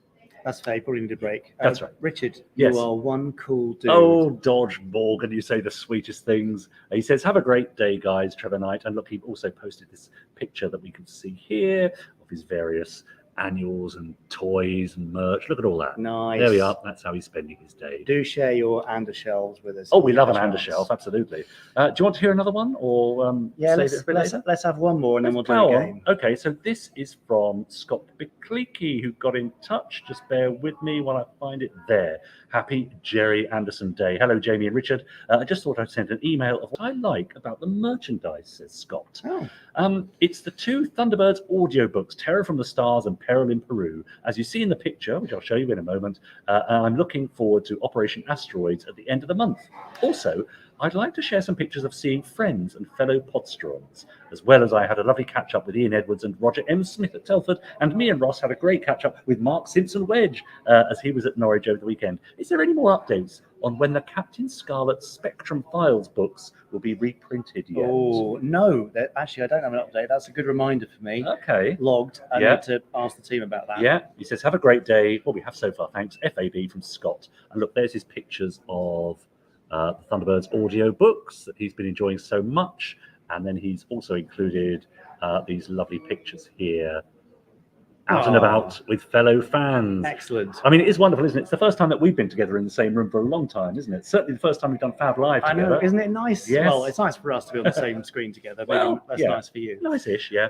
S1: That's fair. You probably need a break.
S2: That's right.
S1: Richard,
S2: yes.
S1: You are one cool dude.
S2: Oh, Dodge Morgan, you say the sweetest things. He says, have a great day, guys, Trevor Knight. And look, he also posted this picture that we can see here of his various annuals and toys and merch. Look at all that.
S1: Nice.
S2: There we are. That's how he's spending his day.
S1: Do share your Andershelves with us.
S2: Oh, we love an Andershelf, absolutely. Do you want to hear another one, or
S1: let's have one more and then we'll do a game.
S2: Okay, so this is from Scott Bickleke, who got in touch. Just bear with me while I find it there. Happy Gerry Anderson Day. Hello, Jamie and Richard. I just thought I'd send an email of what I like about the merchandise, says Scott. It's the 2 Thunderbirds audiobooks, Terror from the Stars and Peril in Peru. As you see in the picture, which I'll show you in a moment, I'm looking forward to Operation Asteroids at the end of the month. Also, I'd like to share some pictures of seeing friends and fellow podsterons, as well as I had a lovely catch-up with Ian Edwards and Roger M. Smith at Telford, and me and Ross had a great catch-up with Mark Simpson-Wedge as he was at Norwich over the weekend. Is there any more updates on when the Captain Scarlet Spectrum Files books will be reprinted yet?
S1: Oh, no. Actually, I don't have an update. That's a good reminder for me.
S2: Okay.
S1: Logged. I need to ask the team about that.
S2: Yeah. He says, have a great day. Well, we have so far, thanks. FAB from Scott. And look, there's his pictures of the Thunderbirds audio books that he's been enjoying so much. And then he's also included these lovely pictures here out and about with fellow fans.
S1: Excellent.
S2: I mean, it is wonderful, isn't it? It's the first time that we've been together in the same room for a long time, isn't it? Certainly the first time we've done Fab Live together.
S1: I know, isn't it nice?
S2: Yes.
S1: Well, it's nice for us to be on the same screen together, but that's nice for you.
S2: Nice-ish, yeah.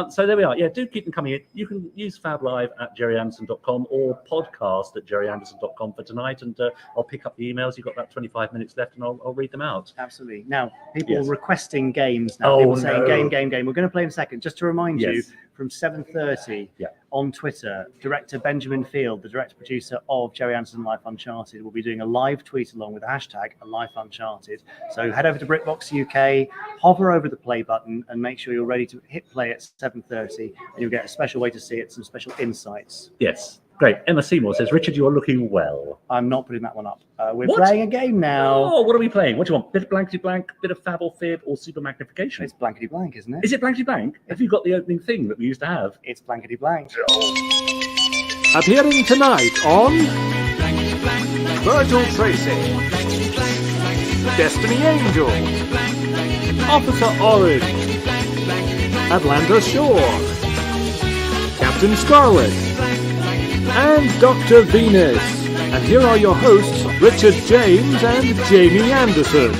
S2: So there we are. Yeah, do keep them coming in. You can use Fab Live at gerryanderson.com or podcast at gerryanderson.com for tonight, and I'll pick up the emails. You've got about 25 minutes left, and I'll read them out.
S1: Absolutely. Now, people are requesting games now. People saying game. We're going to play in a second. Just to remind you, from 7:30,
S2: Yeah.
S1: On Twitter, director Benjamin Field, the director producer of Gerry Anderson Life Uncharted, will be doing a live tweet along with the hashtag Life Uncharted. So head over to Britbox UK, hover over the play button, and make sure you're ready to hit play at 7:30, and you'll get a special way to see it, some special insights.
S2: Yes. Great. Emma Seymour says, Richard, you are looking well.
S1: I'm not putting that one up. We're
S2: What?
S1: playing a game now.
S2: Oh, what are we playing? What do you want? Bit of blankety blank, bit of fab or fib, or super magnification?
S1: It's blankety blank, isn't it?
S2: Is it blankety blank? Have you got the opening thing that we used to have?
S1: It's blankety blank.
S8: Appearing tonight on Virgil Tracy, Destiny Angel, Officer Orange, Atlanta Shore, Captain Scarlet, and Dr. Venus. And here are your hosts, Richard James and Jamie Anderson.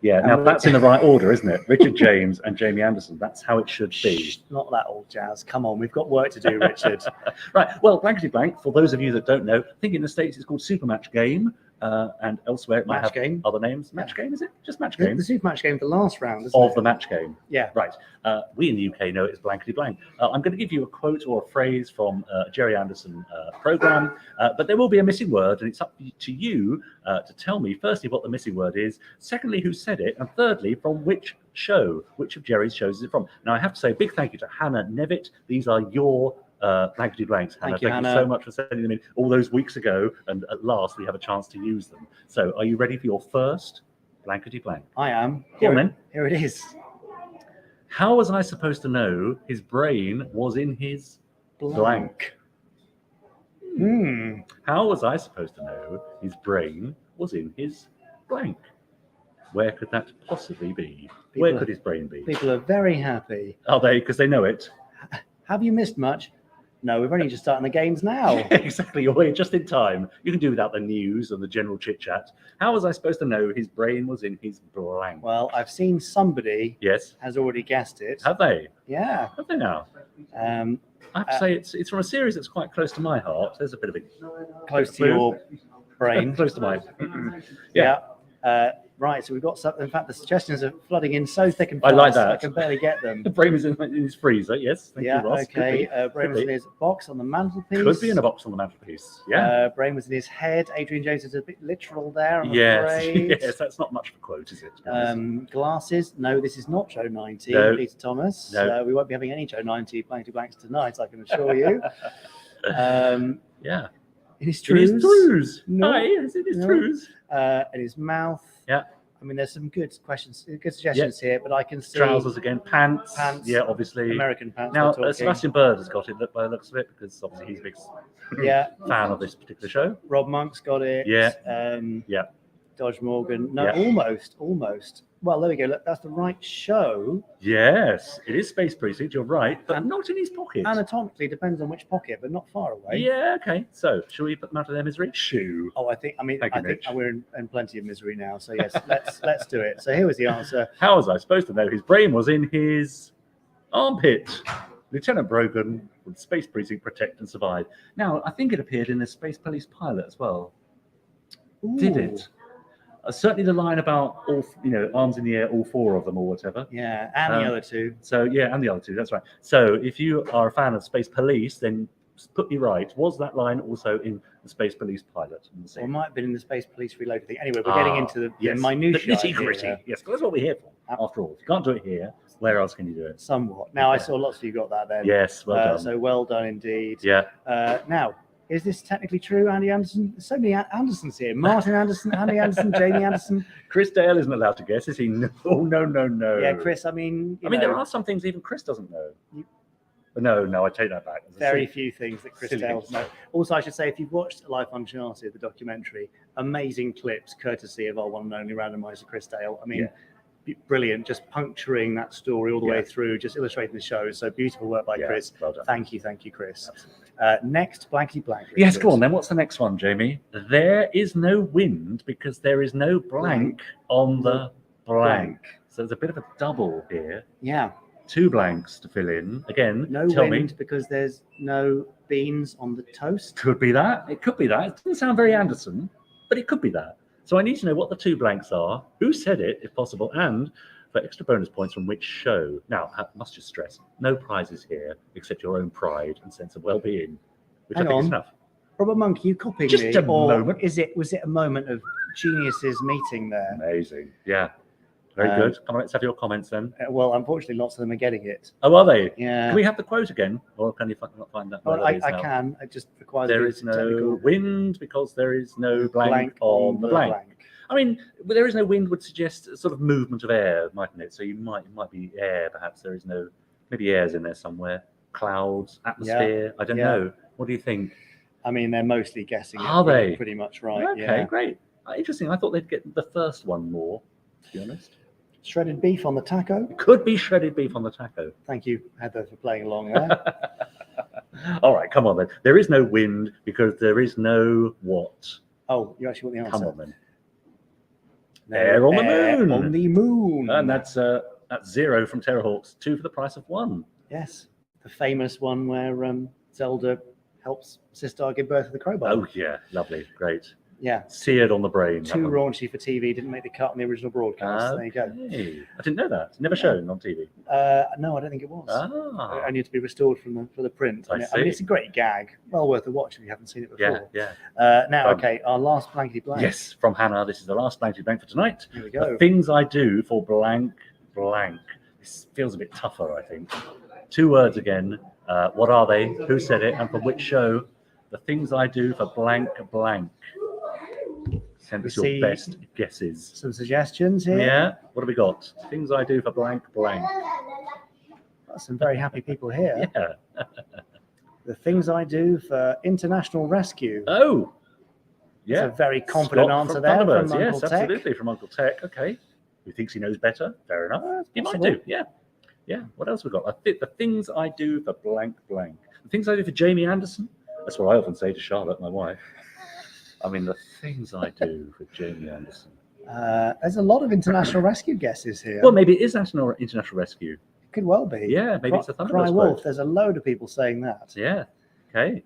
S2: Yeah, now that's in the right order, isn't it? Richard James and Jamie Anderson. That's how it should be.
S1: Not that old jazz. Come on, we've got work to do, Richard.
S2: Right, well, blankety blank, for those of you that don't know, I think in the States it's called Super Match Game, and elsewhere it might have other names. Match Game, is it? Just Match Game?
S1: The Super Match Game, the last round, isn't
S2: of
S1: it?
S2: the match game.
S1: Yeah.
S2: Right. We in the UK know it as blankety blank. I'm going to give you a quote or a phrase from a Gerry Anderson program, but there will be a missing word, and it's up to you to tell me, firstly, what the missing word is, secondly, who said it, and thirdly, from which show, which of Gerry's shows is it from. Now, I have to say a big thank you to Hannah Nevitt. These are your blankety blanks, Hannah.
S1: Thank you
S2: so much for sending them in all those weeks ago, and at last we have a chance to use them. So, are you ready for your first blankety blank?
S1: I am.
S2: Go on then.
S1: Here it is.
S2: How was I supposed to know his brain was in his blank? How was I supposed to know his brain was in his blank? Where could that possibly be? Where could his brain be?
S1: People are very happy.
S2: Are they? Because they know it.
S1: Have you missed much? No, we've only just starting the games now.
S2: Exactly, you're here just in time. You can do without the news and the general chit chat. How was I supposed to know his brain was in his blank?
S1: Well, I've seen somebody has already guessed it.
S2: Have they?
S1: Yeah.
S2: Have they now? I have to say it's from a series that's quite close to my heart. There's a bit of it.
S1: Close to your brain.
S2: Close to mine.
S1: Yeah. Right, so we've got something. In fact, the suggestions are flooding in so thick and
S2: I
S1: fast,
S2: like that.
S1: I can barely get them.
S2: The brain is in his freezer, yes. Thank you, Ross.
S1: Okay.
S2: Could
S1: Brain was in his box on the mantelpiece.
S2: Could be in a box on the mantelpiece. Yeah.
S1: Brain was in his head. Adrian Jones is a bit literal there. I'm
S2: yes.
S1: afraid.
S2: Yes, that's not much of a quote, is it?
S1: Glasses. No, this is not Joe 90.
S2: No.
S1: Peter Thomas.
S2: No.
S1: We won't be having any Joe 90 blankety blanks tonight, I can assure you.
S2: Yeah.
S1: In his
S2: In his
S1: trews.
S2: trews.
S1: No.
S2: Aye, it's in his trews.
S1: In his mouth.
S2: Yeah.
S1: I mean, there's some good questions, good suggestions here, but I can see
S2: Trousers again, pants.
S1: Pants.
S2: Yeah, obviously.
S1: American pants.
S2: Now,
S1: we're talking.
S2: Sebastian Bird has got it by the looks of it, because obviously he's a big fan of this particular show.
S1: Rob Monk's got it.
S2: Yeah.
S1: Yeah. Dodge Morgan. No,
S2: Yeah.
S1: almost. Well, there we go. Look, that's the right show.
S2: Yes, it is Space Precinct, you're right, but not in his pocket.
S1: Anatomically, depends on which pocket, but not far away.
S2: Yeah, okay. So, shall we put them out of their misery? Shoo.
S1: Oh, I think
S2: Thank you, Mitch.
S1: we're in plenty of misery now. So yes, let's do it. So here was the answer.
S2: How was I supposed to know his brain was in his armpit? Lieutenant Brogan would Space Precinct protect and survive. Now, I think it appeared in the Space Police pilot as well. Did it? Certainly the line about all, arms in the air, all four of them or whatever.
S1: Yeah, and the other two.
S2: So, yeah, and the other two, that's right. So, if you are a fan of Space Police, then put me right. Was that line also in the Space Police pilot?
S1: Or it might have been in the Space Police Reloaded thing. Anyway, we're getting into the minutiae.
S2: The nitty-gritty. Yes, that's what we're here for, after all. If you can't do it here, where else can you do it?
S1: Somewhat. Now, I saw lots of you got that then.
S2: Yes, well done.
S1: So well done indeed.
S2: Yeah.
S1: Now, is this technically true, Andy Anderson? There's so many Andersons here. Martin Anderson, Andy Anderson, Jamie Anderson.
S2: Chris Dale isn't allowed to guess, is he? No, no.
S1: Yeah, Chris, I mean...
S2: there are some things even Chris doesn't know. No, I take that back.
S1: Very few things that Chris Dale knows. Also, I should say, if you've watched Life Uncharted, the documentary, amazing clips, courtesy of our one and only randomizer, Chris Dale. I mean... Brilliant, just puncturing that story all the way through, just illustrating the show. So beautiful work by Chris.
S2: Well done.
S1: Thank you, Chris. Next, blankety blank. Richard.
S2: Yes, go on then. What's the next one, Jamie? There is no wind because there is no blank on the blank. So there's a bit of a double here.
S1: Yeah.
S2: 2 blanks to fill in. Again,
S1: no
S2: tell
S1: wind
S2: me.
S1: because there's no beans on the toast.
S2: Could be that. It could be that. It doesn't sound very Anderson, but it could be that. So I need to know what the 2 blanks are, who said it, if possible, and for extra bonus points from which show. Now, I must just stress, no prizes here except your own pride and sense of well-being, which
S1: Hang
S2: I think is
S1: on.
S2: enough.
S1: Robert Monk, are you copying
S2: Just
S1: me?
S2: a
S1: or
S2: moment.
S1: was it a moment of geniuses meeting there?
S2: Amazing. Yeah. Very good. Come on, let's have your comments then.
S1: Well, unfortunately, lots of them are getting it.
S2: Oh, are they?
S1: Yeah.
S2: Can we have the quote again? Or can you not find that?
S1: Well, I can. It just requires
S2: There
S1: a bit
S2: is
S1: of
S2: no
S1: technical
S2: wind because there is no blank on the blank. I mean, there is no wind would suggest a sort of movement of air, mightn't it? So it might be air, perhaps. There is no, maybe air's in there somewhere. Clouds, atmosphere. I don't know. What do you think?
S1: I mean, they're mostly guessing
S2: Are
S1: it
S2: they?
S1: pretty much right.
S2: Okay, great. Interesting. I thought they'd get the first one more, to be honest.
S1: Shredded beef on the taco.
S2: Could be shredded beef on the taco.
S1: Thank you, Heather, for playing along there.
S2: All right, come on then. There is no wind because there is no what?
S1: Oh, you actually want the answer?
S2: Come on then.
S1: No,
S2: Air on the moon.
S1: On the moon.
S2: And that's 0 from Terrorhawks, 2 for the price of 1.
S1: Yes, the famous one where Zelda helps Sistar give birth to the crowbar.
S2: Oh yeah, lovely, great.
S1: Yeah.
S2: Seared on the brain.
S1: Too raunchy for TV, didn't make the cut on the original broadcast. There you go.
S2: I didn't know that. Never shown on TV.
S1: No, I don't think it was.
S2: Ah.
S1: I need to be restored for the print. I mean,
S2: see.
S1: it's a great gag. Well worth a watch if you haven't seen it before.
S2: Yeah.
S1: Now, okay, our last blankety blank.
S2: Yes, from Hannah. This is the last blankety blank for tonight.
S1: Here we go.
S2: The things I do for blank blank. This feels a bit tougher, I think. 2 words again. What are they? Who said it? And from which show? The things I do for blank blank. Send us your best guesses.
S1: Some suggestions here.
S2: Yeah. What have we got? Things I do for blank blank.
S1: Got some very happy people here.
S2: Yeah.
S1: The things I do for international rescue.
S2: Oh. Yeah.
S1: That's a very confident
S2: Scott
S1: answer
S2: from
S1: there
S2: Thunderbirds.
S1: from
S2: Yes,
S1: Uncle Tech.
S2: absolutely, from Uncle Tech. Okay. Who thinks he knows better? Fair enough. He might
S1: possible.
S2: do. Yeah. Yeah. What else we got? I think the things I do for blank blank. The things I do for Jamie Anderson. That's what I often say to Charlotte, my wife. I mean, the things I do for Jamie Anderson.
S1: There's a lot of international rescue guesses here.
S2: Well, maybe it is international rescue.
S1: Could well be.
S2: Yeah, maybe it's a Thunderbirds
S1: Cry Wolf.
S2: quote.
S1: There's a load of people saying that.
S2: Yeah. Okay.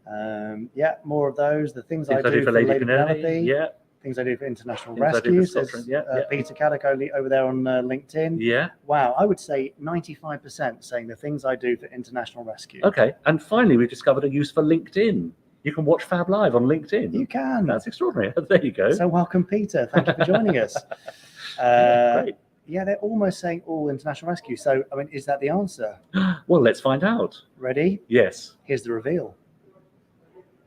S1: Yeah, more of those. The things I do for
S2: Lady
S1: Lady
S2: Penelope.
S1: Penelope.
S2: Yeah.
S1: Things I do for international
S2: Things I do for
S1: rescue.
S2: Scotland.
S1: Says,
S2: Yeah.
S1: Peter Caddick over there on LinkedIn.
S2: Yeah.
S1: Wow, I would say 95% saying the things I do for international rescue.
S2: Okay. And finally, we've discovered a use for LinkedIn. You can watch Fab Live on LinkedIn.
S1: You can.
S2: That's extraordinary. There you go.
S1: So welcome, Peter. Thank you for joining us.
S2: Great.
S1: Yeah, they're almost saying all international rescue. So, I mean, is that the answer?
S2: Well, let's find out.
S1: Ready?
S2: Yes.
S1: Here's the reveal.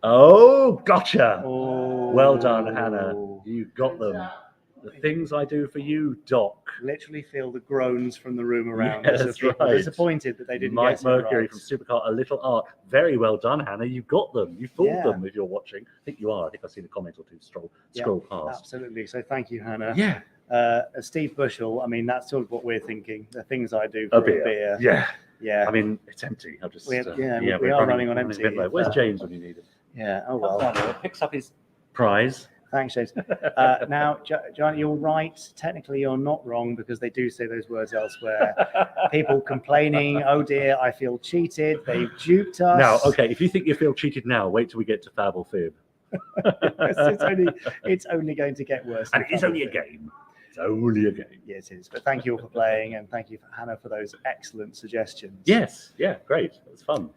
S2: Oh, gotcha.
S1: Oh.
S2: Well done, Hannah. You got them. The things I do for you, Doc.
S1: Literally feel the groans from the room around
S2: Yeah,
S1: us.
S2: that's
S1: People
S2: right.
S1: disappointed that they didn't
S2: Mike
S1: get
S2: Mercury
S1: it right.
S2: from Supercar, A Little Art. Very well done, Hannah. You got them. You fooled
S1: Yeah.
S2: them if you're watching. I think you are. I think I've seen a comment or two scroll past.
S1: Absolutely. So thank you, Hannah.
S2: Yeah.
S1: Steve Bushell, I mean, that's sort of what we're thinking. The things I do for
S2: A beer. Yeah.
S1: Yeah.
S2: I mean, it's empty. I'll just.
S1: We
S2: we're
S1: are running on empty.
S2: Where's James when you need him?
S1: Yeah. Oh, well.
S2: Picks up his prize.
S1: Thanks, James. Now, John, you're right. Technically, you're not wrong because they do say those words elsewhere. People complaining, oh dear, I feel cheated. They've duped us.
S2: Now, okay, if you think you feel cheated now, wait till we get to Fab or Fib.
S1: It's only going to get worse.
S2: And it's only a game. It's only a game.
S1: Yes, it is. But thank you all for playing, and thank you, Hannah, for those excellent suggestions.
S2: Yes. Yeah, great. It was fun.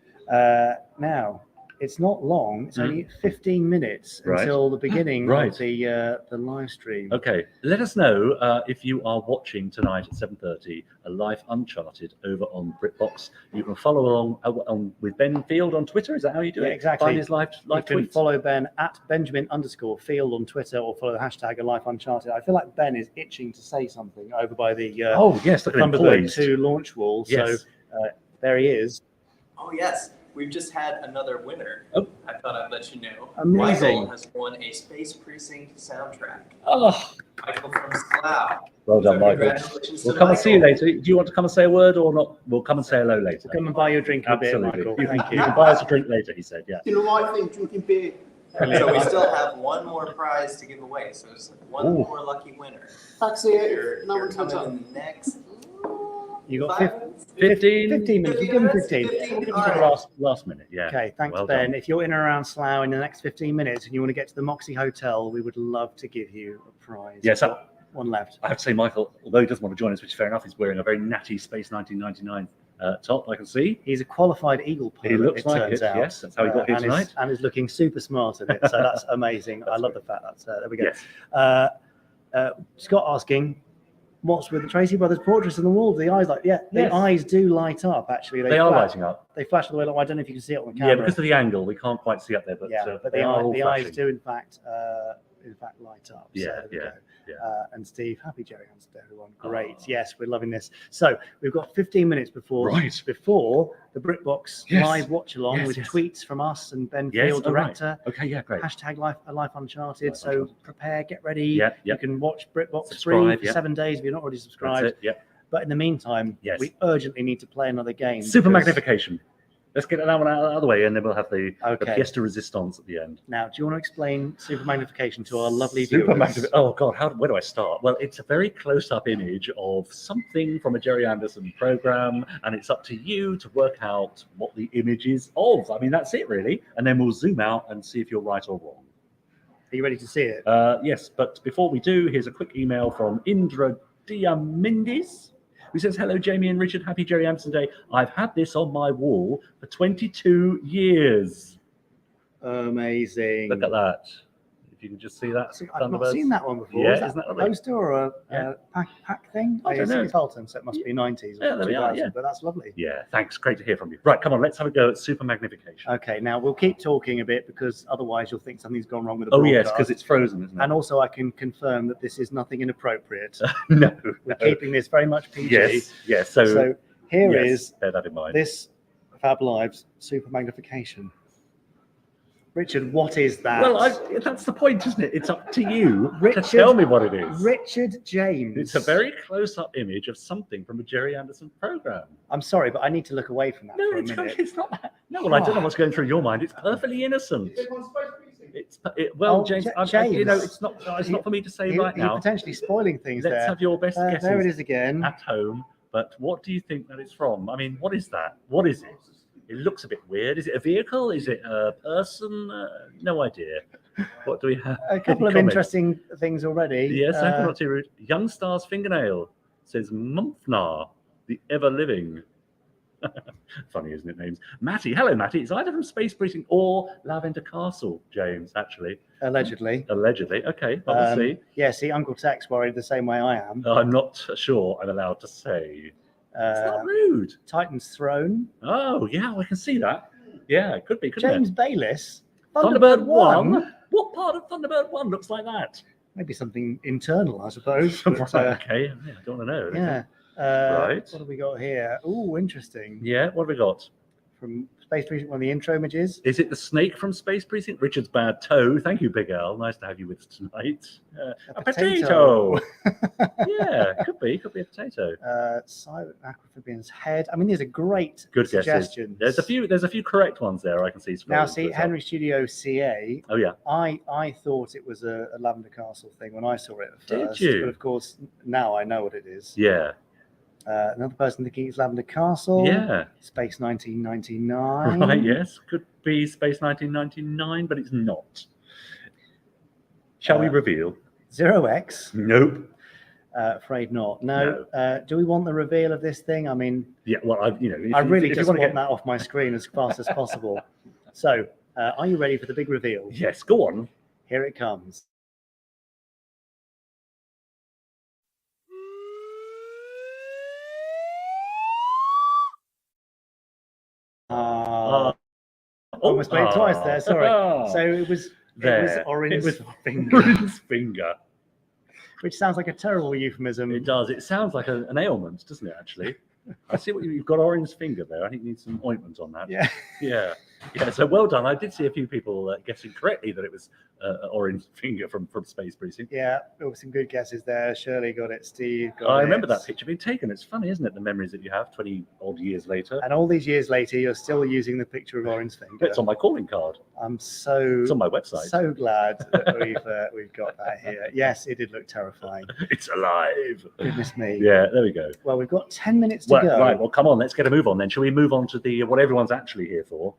S1: Now, it's not long. It's only 15 minutes until the beginning of the live stream.
S2: Okay, let us know if you are watching tonight at 7:30 a Life Uncharted over on Britbox. You can follow along with Ben Field on Twitter. Is that how you do it?
S1: Exactly.
S2: Find his live
S1: You can
S2: tweets.
S1: follow Ben at Benjamin_Field on Twitter, or follow the hashtag Life Uncharted. I feel like Ben is itching to say something over by the
S2: oh yes, look at him
S1: Thunderbird
S2: poised.
S1: 2 launch wall.
S2: Yes.
S1: So there he is.
S3: Oh yes, we've just had another winner.
S2: Oh.
S3: I thought I'd let you know.
S1: Amazing.
S3: Michael has won a Space Precinct soundtrack.
S2: Oh,
S3: Michael from Slough.
S2: well done,
S3: So
S2: Michael.
S3: congratulations
S2: We'll
S3: to
S2: come and see you
S3: Michael.
S2: later. Do you want to come and say a word or not? We'll come and say hello later.
S1: Come and buy your drink in a bit,
S2: Absolutely.
S1: Michael.
S2: You
S1: Thank
S2: can, you can buy us a drink later, he said. Yeah.
S4: You know what I think? Drinking beer.
S3: So we still have one more prize to give away. So it's one
S2: Ooh.
S3: more lucky winner.
S4: That's it.
S3: You're
S4: No one's
S3: coming
S4: got
S3: in the next
S1: You got
S2: 15
S1: minutes. We'll give him 15.
S2: We'll give it last minute, yeah.
S1: Okay, thanks,
S2: Well
S1: Ben.
S2: done.
S1: If you're in and around Slough in the next 15 minutes and you want to get to the Moxie Hotel, we would love to give you a prize.
S2: Yes,
S1: One left.
S2: I have to say, Michael, although he doesn't want to join us, which is fair enough, he's wearing a very natty Space 1999 top, I can see.
S1: He's a qualified Eagle pilot,
S2: He looks
S1: it
S2: like
S1: turns
S2: it,
S1: out.
S2: yes. That's how he got here tonight.
S1: And is looking super smart at it, so that's amazing. I love the fact that's there we go.
S2: Yes.
S1: Scott asking, what's with the Tracy Brothers portraits on the wall? The eyes the eyes do light up, actually.
S2: They are lighting up.
S1: They flash all the way along. I don't know if you can see it on the camera.
S2: Yeah, because of the angle, we can't quite see up there, but,
S1: but
S2: they are all
S1: the
S2: flashing.
S1: eyes do, in fact, light up.
S2: Yeah,
S1: so
S2: yeah.
S1: And Steve, happy Gerry Anderson Day, everyone. Great. Yes, we're loving this. So we've got 15 minutes before the Britbox live watch along with tweets from us and Ben Field, director.
S2: Okay, yeah, great.
S1: Hashtag Life Uncharted. So prepare, get ready. You can watch Britbox free for 7 days if you're not already subscribed.
S2: That's it, yeah.
S1: But in the meantime, we urgently need to play another game.
S2: Super Magnification. Let's get that one out of the way, and then we'll have the pièce de résistance at the end.
S1: Now, do you want to explain Super Magnification to our lovely viewers?
S2: Oh, God, where do I start? Well, it's a very close-up image of something from a Gerry Anderson program, and it's up to you to work out what the image is of. I mean, that's it, really. And then we'll zoom out and see if you're right or wrong.
S1: Are you ready to see it?
S2: Yes, but before we do, here's a quick email from Indra Diamindis, who says, hello, Jamie and Richard. Happy Gerry Anderson Day. I've had this on my wall for 22 years.
S1: Amazing.
S2: Look at that. If you can just see that.
S1: I've not seen that one before.
S2: Yeah,
S1: is that
S2: isn't that
S1: a
S2: lovely?
S1: poster or a pack thing?
S2: I don't know.
S1: It's Alton, so it must be 90s or
S2: Yeah, there we are,
S1: 2000, but that's lovely.
S2: Yeah, thanks. Great to hear from you. Right, come on, let's have a go at Super Magnification.
S1: Okay, now we'll keep talking a bit because otherwise you'll think something's gone wrong with the
S2: Oh,
S1: broadcast.
S2: yes, because it's frozen, isn't it?
S1: And also I can confirm that this is nothing inappropriate.
S2: No.
S1: We're keeping this very much PG.
S2: Yes.
S1: So here is
S2: bear that in mind.
S1: this Fab Lives Super Magnification. Richard, what is that?
S2: Well, that's the point, isn't it? It's up to you to tell me what it is.
S1: Richard James.
S2: It's a very close-up image of something from a Gerry Anderson program.
S1: I'm sorry, but I need to look away from that for a minute.
S2: It's not that. No, well, I don't know what's going through your mind. It's perfectly innocent. James, you know, it's not for me to say right now.
S1: You're potentially spoiling things.
S2: Let's have your best guesses.
S1: There it is again.
S2: At home. But what do you think that it's from? I mean, what is that? What is it? It looks a bit weird. Is it a vehicle? Is it a person? No idea. What do we have?
S1: A couple of interesting things already.
S2: Yes, not too rude. Young Star's fingernail says Mumpnar, the ever living. Funny, isn't it, names? Matty, hello, Matty. It's either from Space Precinct or Lavender Castle, James, actually.
S1: Allegedly.
S2: Okay, well, we'll see.
S1: Yeah, see, Uncle Tex worried the same way I am.
S2: I'm not sure I'm allowed to say. It's not rude.
S1: Titan's Throne.
S2: Oh, yeah, I can see that. Yeah, it could be,
S1: James Bayliss.
S2: Thunderbird 1. What part of Thunderbird 1 looks like that?
S1: Maybe something internal, I suppose.
S2: But, okay, yeah, I don't want to know.
S1: Yeah.
S2: Right.
S1: What have we got here? Oh, interesting.
S2: Yeah, what have we got?
S1: From Space Precinct, one of the intro images.
S2: Is it the snake from Space Precinct? Richard's bad toe. Thank you, Big Al. Nice to have you with us tonight. A potato. Yeah, could be a potato.
S1: Silent Aquamphibian's head. I mean, these are great
S2: Good
S1: suggestions.
S2: Guesses. There's a few correct ones there. I can see.
S1: Now, see, Henry Studio CA.
S2: Oh yeah.
S1: I thought it was a Lavender Castle thing when I saw it at first.
S2: Did you?
S1: But of course, now I know what it is.
S2: Yeah.
S1: Another person thinking it's Lavender Castle.
S2: Yeah.
S1: Space 1999.
S2: Right, yes. Could be Space 1999, but it's not. Shall we reveal?
S1: 0X.
S2: Nope.
S1: Afraid not. No. Do we want the reveal of this thing? I mean,
S2: yeah. Well, I
S1: really just want that off my screen as fast as possible. So, are you ready for the big reveal?
S2: Yes. Go on.
S1: Here it comes. Almost played twice there. Sorry. So it was Orin's finger.
S2: Orin's finger.
S1: Which sounds like a terrible euphemism.
S2: It does. It sounds like an ailment, doesn't it? Actually, I see what you've got. Orin's finger there. I think you need some ointment on that.
S1: Yeah.
S2: Yeah. So well done. I did see a few people guessing correctly that it was Orin's finger from Space Precinct.
S1: Yeah, there were some good guesses there. Shirley got it. Steve got it.
S2: I remember that picture being taken. It's funny, isn't it? The memories that you have 20 odd years later.
S1: And all these years later, you're still using the picture of Orin's finger.
S2: It's on my calling card.
S1: It's
S2: on my website.
S1: So glad that we've got that here. Yes, it did look terrifying.
S2: It's alive.
S1: Goodness me.
S2: Yeah, there we go.
S1: Well, we've got 10 minutes to go.
S2: Right. Well, come on. Let's get a move on then. Shall we move on to the what everyone's actually here for?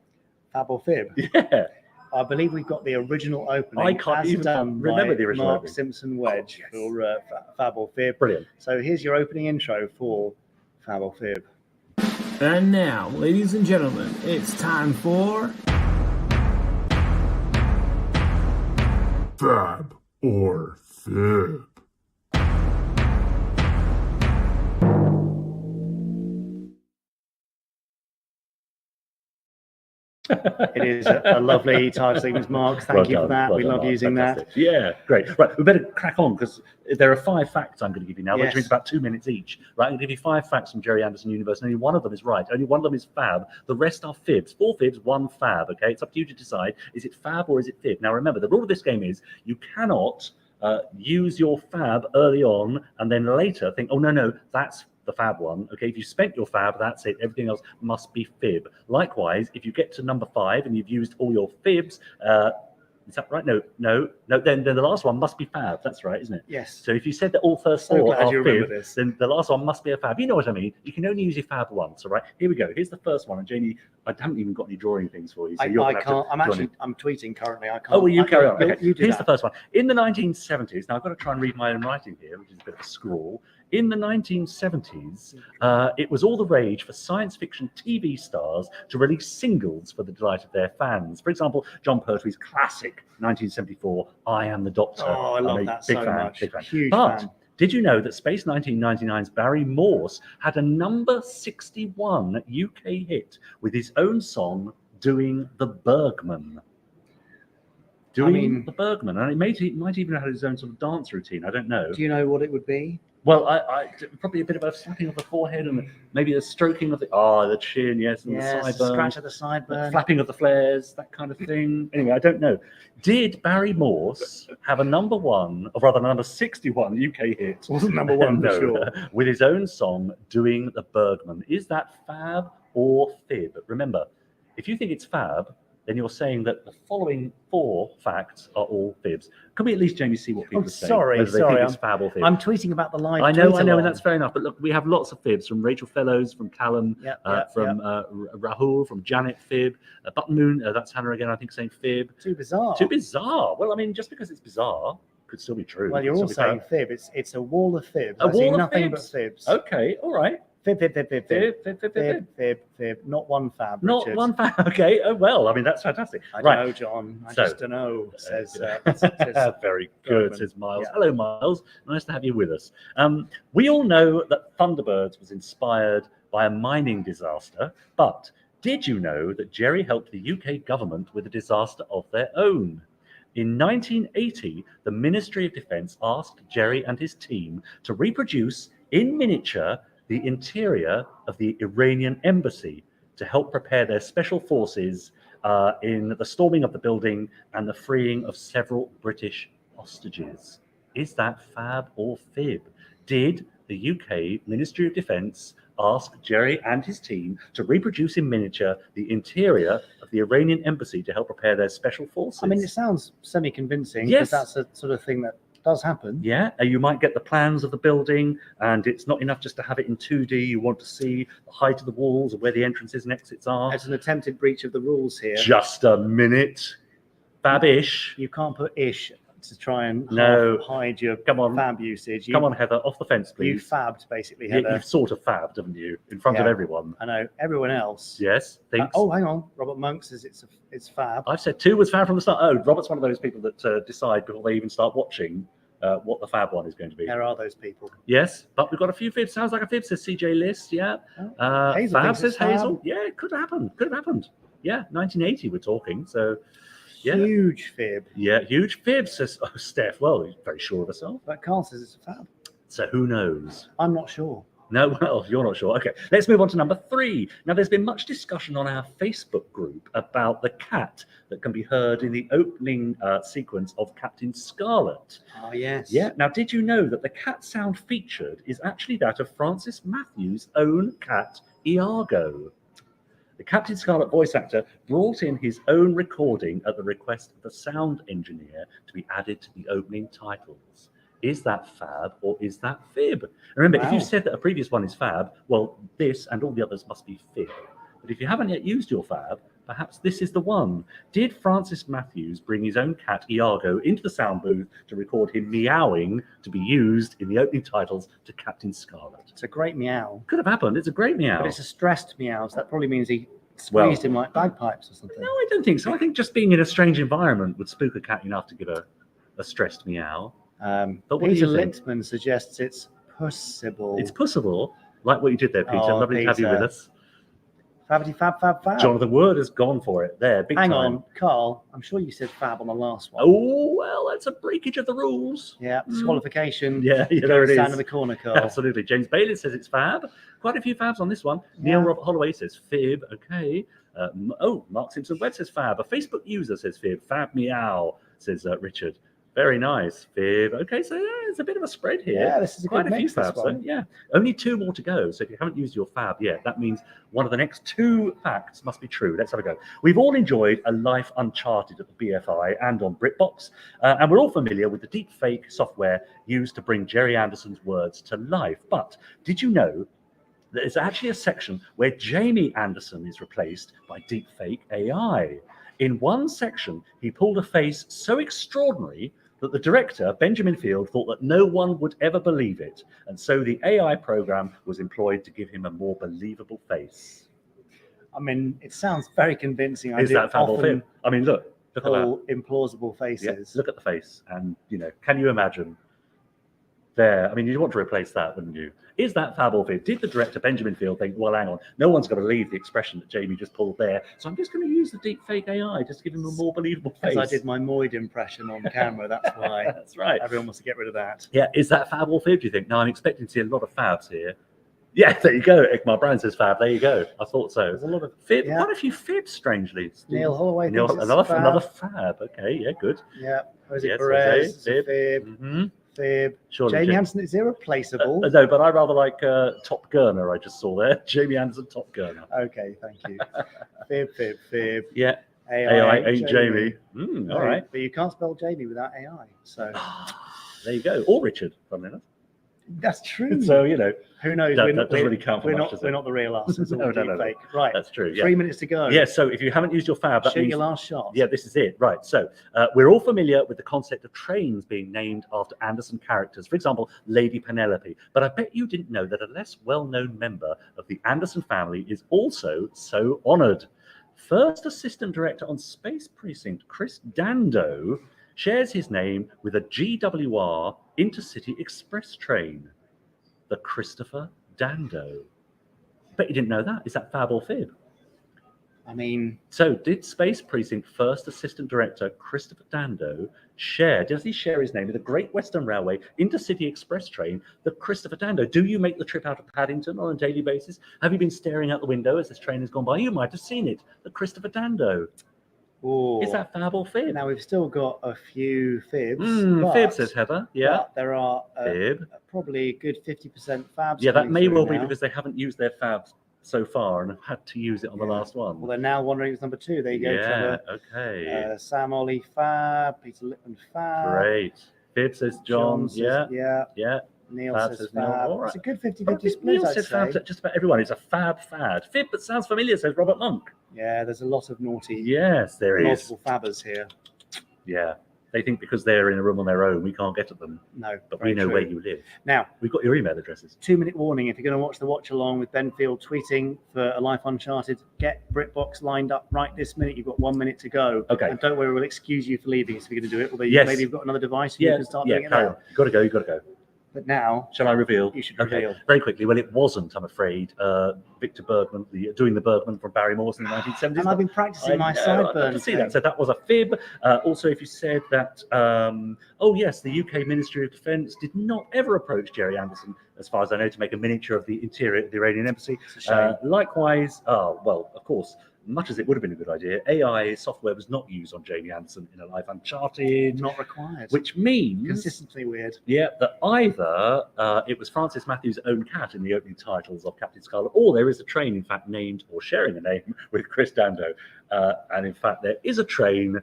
S1: Fab or Fib?
S2: Yeah.
S1: I believe we've got the original opening.
S2: I can't
S1: as
S2: even
S1: done
S2: remember
S1: by
S2: the original
S1: Mark
S2: opening.
S1: Simpson Wedge for Fab or Fib.
S2: Brilliant.
S1: So here's your opening intro for Fab or Fib.
S8: And now, ladies and gentlemen, it's time for
S17: Fab or Fib.
S1: It is a lovely title sequence, Mark. Thank you for that. We love using that.
S2: Yeah, great. Right, we better crack on because there are 5 facts I'm going to give you now, which means about 2 minutes each. Right, I'm going to give you 5 facts from Gerry Anderson Universe, and only one of them is right. Only one of them is fab. The rest are fibs. 4 fibs, 1 fab. Okay, it's up to you to decide: is it fab or is it fib? Now, remember, the rule of this game is you cannot use your fab early on and then later think, oh no, that's the fab one. Okay, if you spent your fab, that's it. Everything else must be fib. Likewise, if you get to number 5 and you've used all your fibs, is that right? No. Then the last one must be fab. That's right, isn't it?
S1: Yes.
S2: So if you said that all first 4
S1: glad
S2: are
S1: you remember
S2: fib,
S1: this.
S2: then the last one must be a fab. You know what I mean? You can only use your fab once. All right. Here we go. Here's the first one. And Janie, I haven't even got any drawing things for you. So
S1: I can't. I'm tweeting currently. I can't.
S2: Oh, well, you carry on. Okay.
S1: Here's
S2: the first one. In the 1970s, now I've got to try and read my own writing here, which is a bit of a scrawl. In the 1970s, it was all the rage for science fiction TV stars to release singles for the delight of their fans. For example, John Pertwee's classic 1974, I Am the Doctor.
S1: Oh, I love that so much.
S2: Big fan.
S1: Huge
S2: but
S1: fan.
S2: Did you know that Space 1999's Barry Morse had a number 61 UK hit with his own song, Doing the Bergman? The Bergman. And it might even have his own sort of dance routine. I don't know.
S1: Do you know what it would be?
S2: Well, I probably a bit of a slapping of the forehead and maybe a stroking of the chin, yes, and the sideburn,
S1: scratch of the sideburn,
S2: flapping of the flares, that kind of thing. Anyway, I don't know. Did Barry Morse have a number 1, or rather number 61 UK hit?
S1: Wasn't number 1 for sure.
S2: With his own song, Doing the Bergman. Is that fab or fib? Remember, if you think it's fab, then you're saying that the following 4 facts are all fibs. Can we at least, Jamie, see what people are saying?
S1: Sorry.
S2: Think it's fab or fib?
S1: I'm tweeting about the live.
S2: I know, and that's fair enough. But look, we have lots of fibs from Rachel Fellows, from Callum, Rahul, from Janet Fib, Button Moon. That's Hannah again, I think, saying fib.
S1: Too bizarre.
S2: Well, I mean, just because it's bizarre could still be true.
S1: Well, you're all saying fib. It's a wall of fibs.
S2: A wall of
S1: nothing
S2: fibs.
S1: but fibs.
S2: Okay, all right.
S1: Fib. Not one fab.
S2: Not
S1: Richard.
S2: one fab. Okay. Oh well. I mean, that's fantastic.
S1: I don't know, John. I just don't know. Says
S2: very good. Says Miles. Yeah. Hello, Miles. Nice to have you with us. We all know that Thunderbirds was inspired by a mining disaster, but did you know that Gerry helped the UK government with a disaster of their own? In 1980, the Ministry of Defence asked Gerry and his team to reproduce in miniature the interior of the Iranian embassy to help prepare their special forces in the storming of the building and the freeing of several British hostages. Is that fab or fib? Did the UK Ministry of Defence ask Gerry and his team to reproduce in miniature the interior of the Iranian embassy to help prepare their special forces?
S1: I mean, it sounds semi-convincing.
S2: Yes.
S1: Because that's a sort of thing that does happen.
S2: Yeah, you might get the plans of the building, and it's not enough just to have it in 2D. You want to see the height of the walls and where the entrances and exits are.
S1: It's an attempted breach of the rules here.
S2: Just a minute. Fab-ish.
S1: You can't put ish to try and hide your fab usage.
S2: Come on, Heather, off the fence, please.
S1: You fabbed, basically, Heather.
S2: You've sort of fabbed, haven't you? In front of everyone.
S1: I know. Everyone else.
S2: Yes. Thinks.
S1: Hang on. Robert Monk says it's fab.
S2: I've said 2 was fab from the start. Oh, Robert's one of those people that decide before they even start watching what the fab one is going to be.
S1: There are those people.
S2: Yes, but we've got a few fibs. Sounds like a fib, says CJ List. Yeah. Fab says Hazel. Yeah, it could have happened. Yeah, 1980 we're talking. So, yeah.
S1: Huge fib.
S2: Yeah, huge fib, says Steph. Well, he's very sure of herself.
S1: But Carl says it's a fab.
S2: So who knows?
S1: I'm not sure.
S2: No, well, you're not sure. Okay, let's move on to number 3. Now, there's been much discussion on our Facebook group about the cat that can be heard in the opening sequence of Captain Scarlet.
S1: Oh, yes.
S2: Yeah. Now, did you know that the cat sound featured is actually that of Francis Matthews' own cat, Iago? The Captain Scarlet voice actor brought in his own recording at the request of the sound engineer to be added to the opening titles. Is that fab or is that fib? Remember, if you said that a previous one is fab, well, this and all the others must be fib. But if you haven't yet used your fab, Perhaps this is the one. Did Francis Matthews bring his own cat Iago into the sound booth to record him meowing to be used in the opening titles to Captain Scarlet?
S1: It's a great meow.
S2: Could have happened. It's a great meow.
S1: But it's a stressed meow, so that probably means he squeezed him like bagpipes or something.
S2: No, I don't think so. I think just being in a strange environment would spook a cat enough to give a stressed meow. But what
S1: Peter
S2: do you think?
S1: Lintman suggests it's possible.
S2: It's possible. Like what you did there, Peter.
S1: Oh,
S2: Lovely to have you
S1: Peter.
S2: with us.
S1: Fabity fab fab fab.
S2: Jonathan Word has gone for it there. Big
S1: Hang
S2: time.
S1: on, Carl. I'm sure you said fab on the last one.
S2: Oh, well, that's a breakage of the rules.
S1: Yeah, disqualification.
S2: Yeah, there it is.
S1: Stand in the corner, Carl.
S2: Absolutely. James Bailey says it's fab. Quite a few fabs on this one. Neil Robert Holloway says fib. Okay. Mark Simpson Webb says fab. A Facebook user says fib. Fab meow, says Richard. Very nice. Fib. Okay, so it's a bit of a spread here.
S1: Yeah, this is a
S2: quite
S1: good
S2: a few
S1: mix, this
S2: fabs. So,
S1: one.
S2: yeah, only 2 more to go. So if you haven't used your fab yet, that means one of the next 2 facts must be true. Let's have a go. We've all enjoyed A Life Uncharted at the BFI and on Britbox, and we're all familiar with the deep fake software used to bring Gerry Anderson's words to life. But did you know there's actually a section where Jamie Anderson is replaced by deepfake AI? In one section, he pulled a face so extraordinary that the director, Benjamin Field, thought that no one would ever believe it. And so the AI program was employed to give him a more believable face.
S1: I mean, it sounds very convincing.
S2: Is that fab or fib? I mean, look at that.
S1: All implausible faces.
S2: Yeah, look at the face. And, can you imagine there? I mean, you'd want to replace that, wouldn't you? Is that fab or fib? Did the director, Benjamin Field, think, well, hang on, no one's going to believe the expression that Jamie just pulled there, so I'm just going to use the deep fake AI just to give him a more believable face?
S1: Because I did my Moid impression on camera, that's why.
S2: That's right.
S1: Everyone wants to get rid of that.
S2: Yeah, is that fab or fib, do you think? No, I'm expecting to see a lot of fabs here. Yeah, there you go. Igmar Brown says fab. There you go. I thought so.
S1: There's a lot of
S2: fib. Quite a few fibs, strangely.
S1: Neil Holloway
S2: Neil,
S1: thinks it's
S2: another
S1: fab.
S2: fab. Okay, yeah, good.
S1: Yeah. Jose
S2: Yes,
S1: Perez,
S2: Jose,
S1: fib. Fib.
S2: Surely,
S1: Jamie Anderson is irreplaceable.
S2: No, but I rather like Top Gurner I just saw there. Jamie Anderson, Top Gurner.
S1: Okay, thank you. Fib.
S2: Yeah.
S1: AI
S2: ain't Jamie. All right.
S1: But you can't spell Jamie without AI. So
S2: there you go. Or Richard, funnily enough.
S1: That's true.
S2: So,
S1: who knows?
S2: That doesn't really count for much, does it?
S1: We're not the real us. It's all
S2: No.
S1: fake. Right.
S2: That's true. Yeah.
S1: 3 minutes to go.
S2: Yeah, so if you haven't used your fab, that
S1: Shoot
S2: means
S1: your last shot.
S2: Yeah, this is it. Right. So we're all familiar with the concept of trains being named after Anderson characters. For example, Lady Penelope. But I bet you didn't know that a less well-known member of the Anderson family is also so honored. First assistant director on Space Precinct, Chris Dando, shares his name with a GWR Intercity Express train. The Christopher Dando. Bet you didn't know that. Is that fab or fib?
S1: I mean...
S2: So did Space Precinct first assistant director Christopher Dando does he share his name with the Great Western Railway Intercity Express train, the Christopher Dando? Do you make the trip out of Paddington on a daily basis? Have you been staring out the window as this train has gone by? You might have seen it, the Christopher Dando.
S1: Ooh.
S2: Is that fab or fib?
S1: Now, we've still got a few fibs.
S2: Fib, says Heather. Yeah.
S1: But there are
S2: fib.
S1: Probably a good 50% fabs.
S2: Yeah, that may well be
S1: now.
S2: because they haven't used their fabs so far and have had to use it on the last one.
S1: Well, they're now wondering it's number 2. There you go, Trevor.
S2: Okay.
S1: Sam Ollie fab, Peter Lippman fab.
S2: Great. Fib says John.
S1: Says,
S2: yeah.
S1: Neil
S2: fab
S1: says
S2: Neil.
S1: fab.
S2: All right.
S1: It's a good 50-50 split,
S2: Neil
S1: I'd
S2: says
S1: say.
S2: fab to just about everyone. It's a fab fad. Fib, but sounds familiar, says Robert Monk.
S1: Yeah, there's a lot of naughty.
S2: Yes, there is.
S1: Multiple fabbers here.
S2: Yeah. They think because they're in a room on their own, we can't get at them.
S1: No,
S2: but we know where you live.
S1: Now,
S2: we've got your email addresses.
S1: 2-minute warning. If you're going to watch the watch along with Ben Field tweeting for A Life Uncharted, get Britbox lined up right this minute. You've got 1 minute to go.
S2: Okay.
S1: And don't worry, we'll excuse you for leaving if you're going to do it. Although maybe you've got another device and you can start doing it now.
S2: You got to go.
S1: But now,
S2: shall I reveal?
S1: You should reveal.
S2: Very quickly. Well, it wasn't, I'm afraid, Victor Bergman, doing the Bergman from Barry Morse in the 1970s.
S1: And I've been practicing my sideburns.
S2: I can see that. So that was a fib. Also, if you said that, the UK Ministry of Defence did not ever approach Gerry Anderson, as far as I know, to make a miniature of the interior of the Iranian embassy. Likewise, of course, much as it would have been a good idea, AI software was not used on Jamie Anderson in A Life Uncharted.
S1: Not required.
S2: Which means...
S1: Consistently weird.
S2: Yeah, that either it was Francis Matthews' own cat in the opening titles of Captain Scarlet, or there is a train, in fact, named or sharing a name with Chris Dando. And in fact, there is a train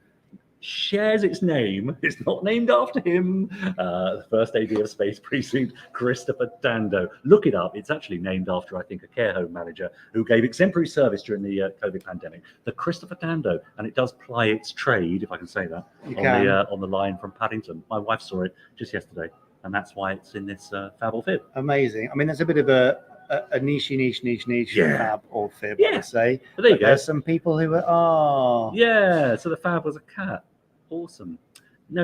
S2: shares its name. It's not named after him. The first AD of Space Precinct, Christopher Dando. Look it up. It's actually named after, I think, a care home manager who gave exemplary service during the COVID pandemic. The Christopher Dando, and it does ply its trade, if I can say that, on the line from Paddington. My wife saw it just yesterday, and that's why it's in this Fab or Fib.
S1: Amazing. I mean, there's a bit of a niche Fab or Fib, I would say.
S2: But there you go.
S1: There's some people who are,
S2: Yeah, so the Fab was a cat. Awesome. No,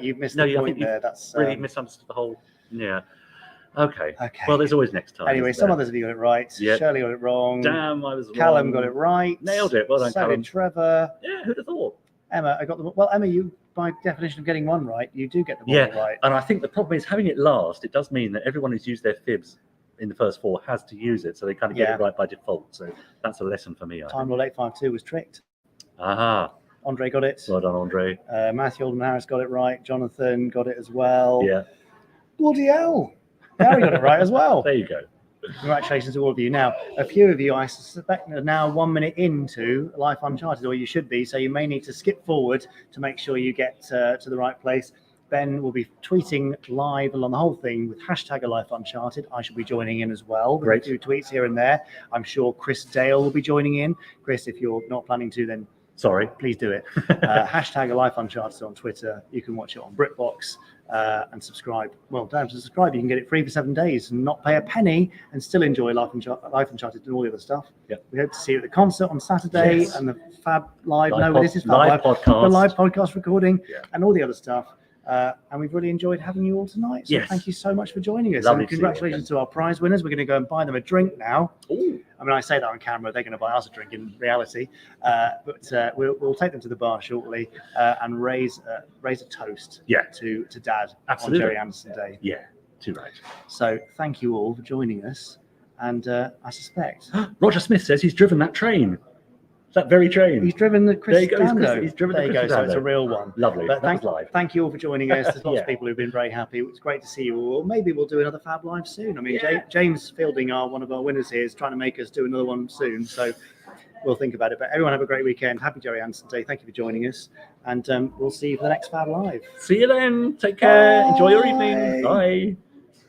S1: you've missed the point there. That's
S2: really misunderstood the whole. Yeah. Okay. Well, there's always next time.
S1: Anyway, some others of you got it right.
S2: Yep.
S1: Shirley got it wrong.
S2: Damn, I was wrong.
S1: Callum got it right.
S2: Nailed it. Well done,
S1: So
S2: Callum.
S1: did Trevor.
S2: Yeah, who'd have thought?
S1: Emma, I got them. Well, Emma, you, by definition of getting one right, you do get them all right.
S2: And I think the problem is having it last. It does mean that everyone who's used their fibs in the first 4 has to use it, so they kind of get it right by default. So that's a lesson for me.
S1: Time Lord 852 was tricked.
S2: Aha.
S1: Andre got it.
S2: Well done, Andre.
S1: Matthew Alden Harris got it right. Jonathan got it as well.
S2: Yeah.
S1: Bloody hell. Gary got it right as well.
S2: There you go.
S1: Congratulations to all of you. Now, a few of you, I suspect, are now 1 minute into Life Uncharted, or you should be, so you may need to skip forward to make sure you get to the right place. Ben will be tweeting live along the whole thing with hashtag Life Uncharted. I shall be joining in as well.
S2: Great.
S1: A few tweets here and there. I'm sure Chris Dale will be joining in. Chris, if you're not planning to, then
S2: sorry,
S1: please do it. Hashtag Life Uncharted on Twitter. You can watch it on Britbox and subscribe. Well, don't have to subscribe. You can get it free for 7 days and not pay a penny and still enjoy Life Uncharted and all the other stuff.
S2: Yep.
S1: We hope to see you at the concert on Saturday
S2: Yes.
S1: and the Fab Live.
S2: Live
S1: This is Fab
S2: live podcast.
S1: The live podcast recording
S2: Yeah.
S1: and all the other stuff. And we've really enjoyed having you all tonight. So
S2: Yes.
S1: thank you so much for joining us.
S2: Lovely
S1: And
S2: to see you all
S1: congratulations to our prize winners. We're going to go and buy them a drink now.
S2: Ooh.
S1: I mean, I say that on camera. They're going to buy us a drink in reality. But we'll take them to the bar shortly and raise a toast to Dad
S2: Absolutely.
S1: on Gerry Anderson Day.
S2: Yeah, too right.
S1: So thank you all for joining us. And I suspect
S2: Roger Smith says he's driven that train. That very train.
S1: he's driven the Chris
S2: There you go,
S1: Dando.
S2: he's driven
S1: there
S2: the
S1: you
S2: Chris
S1: go. So it's a
S2: Dando.
S1: real one.
S2: Lovely.
S1: But
S2: That was live.
S1: thank you all for joining us. There's lots
S2: Yeah.
S1: of people who've been very happy. It's great to see you all. Maybe we'll do another Fab Live soon. I mean,
S2: Yeah.
S1: James Fielding, one of our winners here, is trying to make us do another one soon. So we'll think about it. But everyone have a great weekend. Happy Gerry Anderson Day. Thank you for joining us. And we'll see you for the next Fab Live.
S2: See you then. Take care. Enjoy your evening. Bye.